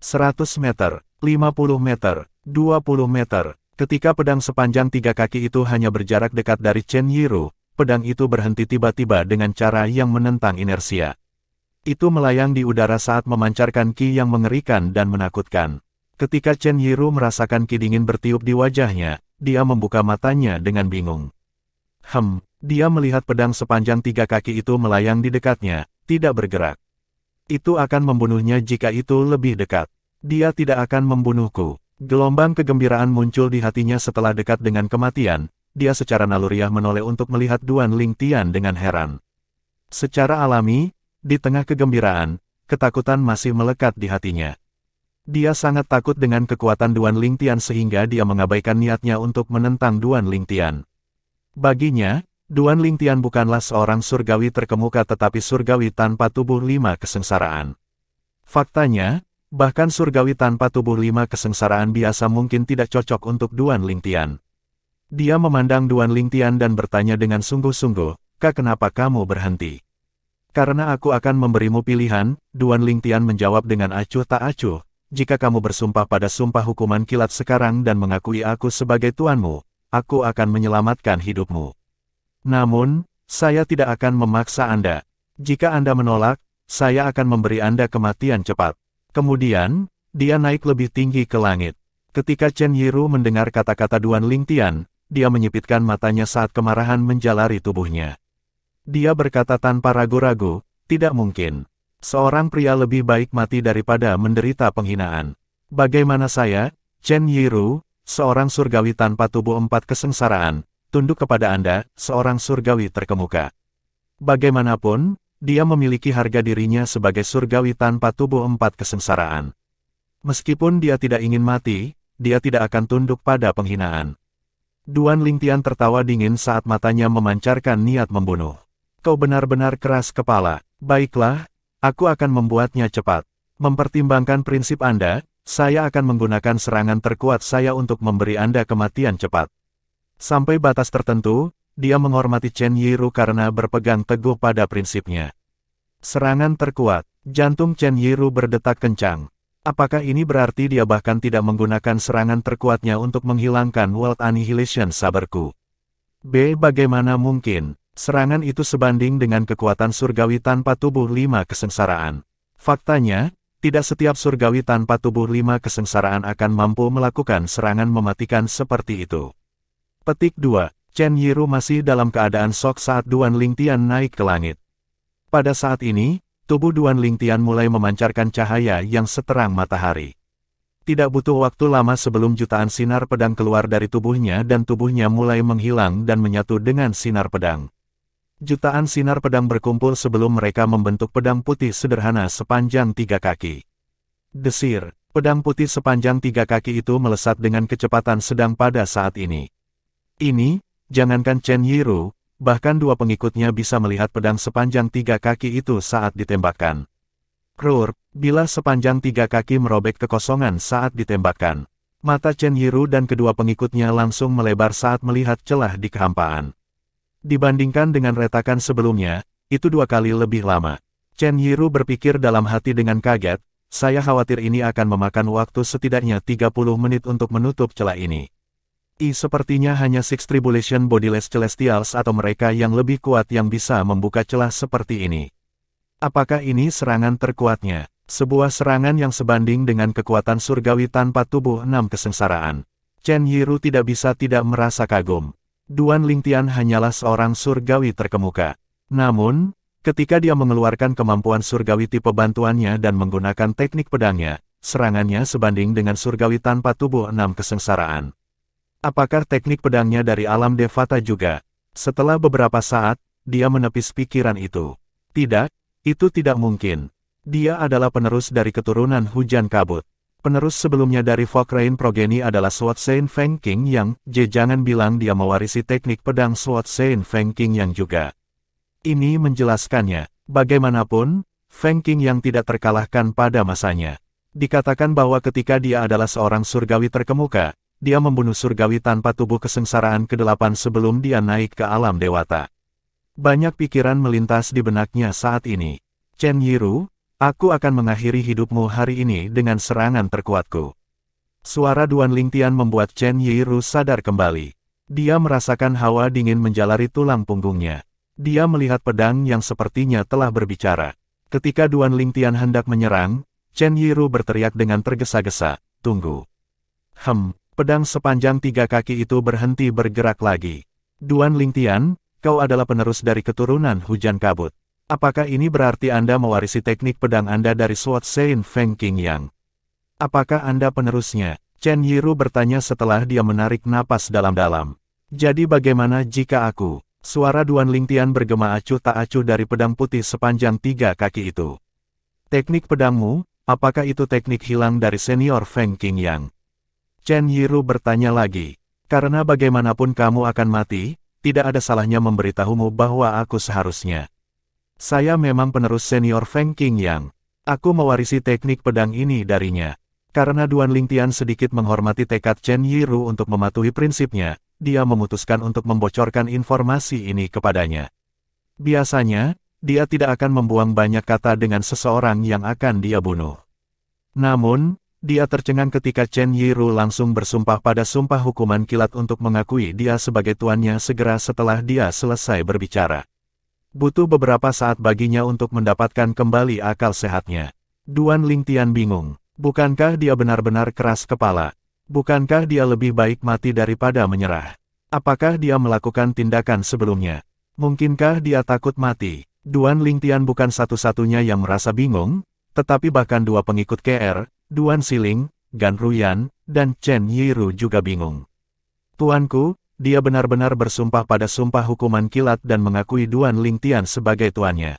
100 meter, 50 meter, 20 meter. Ketika pedang sepanjang 3 kaki itu hanya berjarak dekat dari Chen Yiru, pedang itu berhenti tiba-tiba dengan cara yang menentang inersia. Itu melayang di udara saat memancarkan ki yang mengerikan dan menakutkan. Ketika Chen Yiru merasakan ki dingin bertiup di wajahnya, dia membuka matanya dengan bingung. Dia melihat pedang sepanjang 3 kaki itu melayang di dekatnya, tidak bergerak. Itu akan membunuhnya jika itu lebih dekat. Dia tidak akan membunuhku. Gelombang kegembiraan muncul di hatinya setelah dekat dengan kematian. Dia secara naluriah menoleh untuk melihat Duan Lingtian dengan heran. Secara alami, di tengah kegembiraan, ketakutan masih melekat di hatinya. Dia sangat takut dengan kekuatan Duan Lingtian sehingga dia mengabaikan niatnya untuk menentang Duan Lingtian. Baginya, Duan Lingtian bukanlah seorang surgawi terkemuka tetapi surgawi tanpa tubuh 5 kesengsaraan. Faktanya, bahkan surgawi tanpa tubuh 5 kesengsaraan biasa mungkin tidak cocok untuk Duan Lingtian. Dia memandang Duan Lingtian dan bertanya dengan sungguh-sungguh, "Kak, kenapa kamu berhenti?" "Karena aku akan memberimu pilihan," Duan Lingtian menjawab dengan acuh tak acuh. "Jika kamu bersumpah pada sumpah hukuman kilat sekarang dan mengakui aku sebagai tuanmu, aku akan menyelamatkan hidupmu. Namun, saya tidak akan memaksa Anda. Jika Anda menolak, saya akan memberi Anda kematian cepat." Kemudian, dia naik lebih tinggi ke langit. Ketika Chen Yiru mendengar kata-kata Duan Lingtian, dia menyipitkan matanya saat kemarahan menjalari tubuhnya. Dia berkata tanpa ragu-ragu, "Tidak mungkin. Seorang pria lebih baik mati daripada menderita penghinaan. Bagaimana saya, Chen Yiru, seorang surgawi tanpa tubuh 4 kesengsaraan, tunduk kepada Anda, seorang surgawi terkemuka. Bagaimanapun, dia memiliki harga dirinya sebagai surgawi tanpa tubuh 4 kesengsaraan." Meskipun dia tidak ingin mati, dia tidak akan tunduk pada penghinaan. Duan Lingtian tertawa dingin saat matanya memancarkan niat membunuh. Kau benar-benar keras kepala. Baiklah, aku akan membuatnya cepat. Mempertimbangkan prinsip Anda, saya akan menggunakan serangan terkuat saya untuk memberi Anda kematian cepat. Sampai batas tertentu, dia menghormati Chen Yiru karena berpegang teguh pada prinsipnya. Serangan terkuat, jantung Chen Yiru berdetak kencang. Apakah ini berarti dia bahkan tidak menggunakan serangan terkuatnya untuk menghilangkan World Annihilation Saberku? Bagaimana mungkin? Serangan itu sebanding dengan kekuatan surgawi tanpa tubuh 5 kesengsaraan. Faktanya, tidak setiap surgawi tanpa tubuh 5 kesengsaraan akan mampu melakukan serangan mematikan seperti itu. Petik 2. Chen Yiru masih dalam keadaan shock saat Duan Lingtian naik ke langit. Pada saat ini, tubuh Duan Lingtian mulai memancarkan cahaya yang seterang matahari. Tidak butuh waktu lama sebelum jutaan sinar pedang keluar dari tubuhnya dan tubuhnya mulai menghilang dan menyatu dengan sinar pedang. Jutaan sinar pedang berkumpul sebelum mereka membentuk pedang putih sederhana sepanjang 3 kaki. Desir, pedang putih sepanjang 3 kaki itu melesat dengan kecepatan sedang pada saat ini. Ini, jangankan Chen Yiru, bahkan 2 pengikutnya bisa melihat pedang sepanjang 3 kaki itu saat ditembakkan. Krur, bila sepanjang 3 kaki merobek kekosongan saat ditembakkan. Mata Chen Yiru dan kedua pengikutnya langsung melebar saat melihat celah di kehampaan. Dibandingkan dengan retakan sebelumnya, itu 2 kali lebih lama. Chen Yiru berpikir dalam hati dengan kaget, saya khawatir ini akan memakan waktu setidaknya 30 menit untuk menutup celah ini. Sepertinya hanya Six Tribulation Bodiless Celestials atau mereka yang lebih kuat yang bisa membuka celah seperti ini. Apakah ini serangan terkuatnya? Sebuah serangan yang sebanding dengan kekuatan surgawi tanpa tubuh 6 kesengsaraan. Chen Yiru tidak bisa tidak merasa kagum. Duan Lingtian hanyalah seorang surgawi terkemuka. Namun, ketika dia mengeluarkan kemampuan surgawi tipe bantuannya dan menggunakan teknik pedangnya, serangannya sebanding dengan surgawi tanpa tubuh 6 kesengsaraan. Apakah teknik pedangnya dari alam Devata juga? Setelah beberapa saat, dia menepis pikiran itu. Tidak, itu tidak mungkin. Dia adalah penerus dari keturunan hujan kabut. Penerus sebelumnya dari Fok Rain Progeny adalah Sword Sein Feng Qing Yang. Jangan bilang dia mewarisi teknik pedang Sword Sein Feng Qing Yang juga. Ini menjelaskannya. Bagaimanapun, Feng Qing Yang tidak terkalahkan pada masanya. Dikatakan bahwa ketika dia adalah seorang surgawi terkemuka, dia membunuh surgawi tanpa tubuh kesengsaraan ke-8 sebelum dia naik ke alam dewata. Banyak pikiran melintas di benaknya saat ini. Chen Yiru, aku akan mengakhiri hidupmu hari ini dengan serangan terkuatku. Suara Duan Lingtian membuat Chen Yiru sadar kembali. Dia merasakan hawa dingin menjalari tulang punggungnya. Dia melihat pedang yang sepertinya telah berbicara. Ketika Duan Lingtian hendak menyerang, Chen Yiru berteriak dengan tergesa-gesa, "Tunggu." Pedang sepanjang 3 kaki itu berhenti bergerak lagi. Duan Lingtian, kau adalah penerus dari keturunan hujan kabut. Apakah ini berarti Anda mewarisi teknik pedang Anda dari Sword Sein Feng Qing Yang? Apakah Anda penerusnya? Chen Yiru bertanya setelah dia menarik napas dalam-dalam. Jadi bagaimana jika aku? Suara Duan Lingtian bergema acuh tak acuh dari pedang putih sepanjang 3 kaki itu. Teknik pedangmu, apakah itu teknik hilang dari senior Feng Qing Yang? Chen Yiru bertanya lagi, karena bagaimanapun kamu akan mati, tidak ada salahnya memberitahumu bahwa aku seharusnya. Saya memang penerus senior Feng Qing Yang. Aku mewarisi teknik pedang ini darinya. Karena Duan Lingtian sedikit menghormati tekad Chen Yiru untuk mematuhi prinsipnya, dia memutuskan untuk membocorkan informasi ini kepadanya. Biasanya, dia tidak akan membuang banyak kata dengan seseorang yang akan dia bunuh. Namun, dia tercengang ketika Chen Yiru langsung bersumpah pada sumpah hukuman kilat untuk mengakui dia sebagai tuannya segera setelah dia selesai berbicara. Butuh beberapa saat baginya untuk mendapatkan kembali akal sehatnya. Duan Lingtian bingung. Bukankah dia benar-benar keras kepala? Bukankah dia lebih baik mati daripada menyerah? Apakah dia melakukan tindakan sebelumnya? Mungkinkah dia takut mati? Duan Lingtian bukan satu-satunya yang merasa bingung, tetapi bahkan 2 pengikut KR, Duan Siling, Gan Ruyan, dan Chen Yiru juga bingung. Tuanku, dia benar-benar bersumpah pada sumpah hukuman kilat dan mengakui Duan Lingtian sebagai tuannya.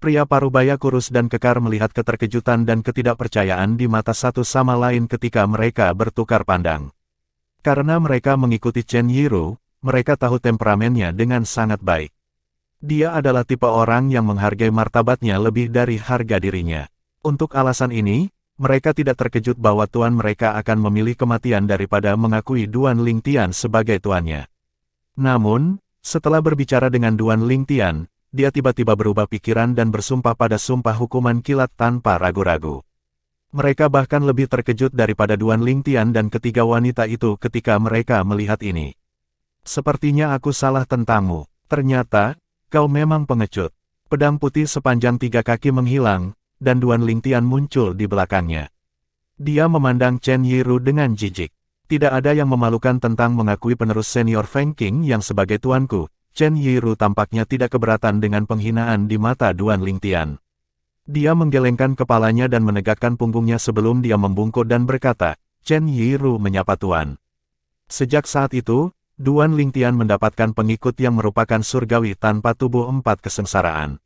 Pria parubaya kurus dan kekar melihat keterkejutan dan ketidakpercayaan di mata satu sama lain ketika mereka bertukar pandang. Karena mereka mengikuti Chen Yiru, mereka tahu temperamennya dengan sangat baik. Dia adalah tipe orang yang menghargai martabatnya lebih dari harga dirinya. Untuk alasan ini, mereka tidak terkejut bahwa tuan mereka akan memilih kematian daripada mengakui Duan Lingtian sebagai tuannya. Namun, setelah berbicara dengan Duan Lingtian, dia tiba-tiba berubah pikiran dan bersumpah pada sumpah hukuman kilat tanpa ragu-ragu. Mereka bahkan lebih terkejut daripada Duan Lingtian dan ketiga wanita itu ketika mereka melihat ini. Sepertinya aku salah tentangmu. Ternyata, kau memang pengecut. Pedang putih sepanjang 3 kaki menghilang, dan Duan Lingtian muncul di belakangnya. Dia memandang Chen Yiru dengan jijik. Tidak ada yang memalukan tentang mengakui penerus senior Feng Qing yang sebagai tuanku. Chen Yiru tampaknya tidak keberatan dengan penghinaan di mata Duan Lingtian. Dia menggelengkan kepalanya dan menegakkan punggungnya sebelum dia membungkuk dan berkata, Chen Yiru menyapa tuan. Sejak saat itu, Duan Lingtian mendapatkan pengikut yang merupakan surgawi tanpa tubuh 4 kesengsaraan.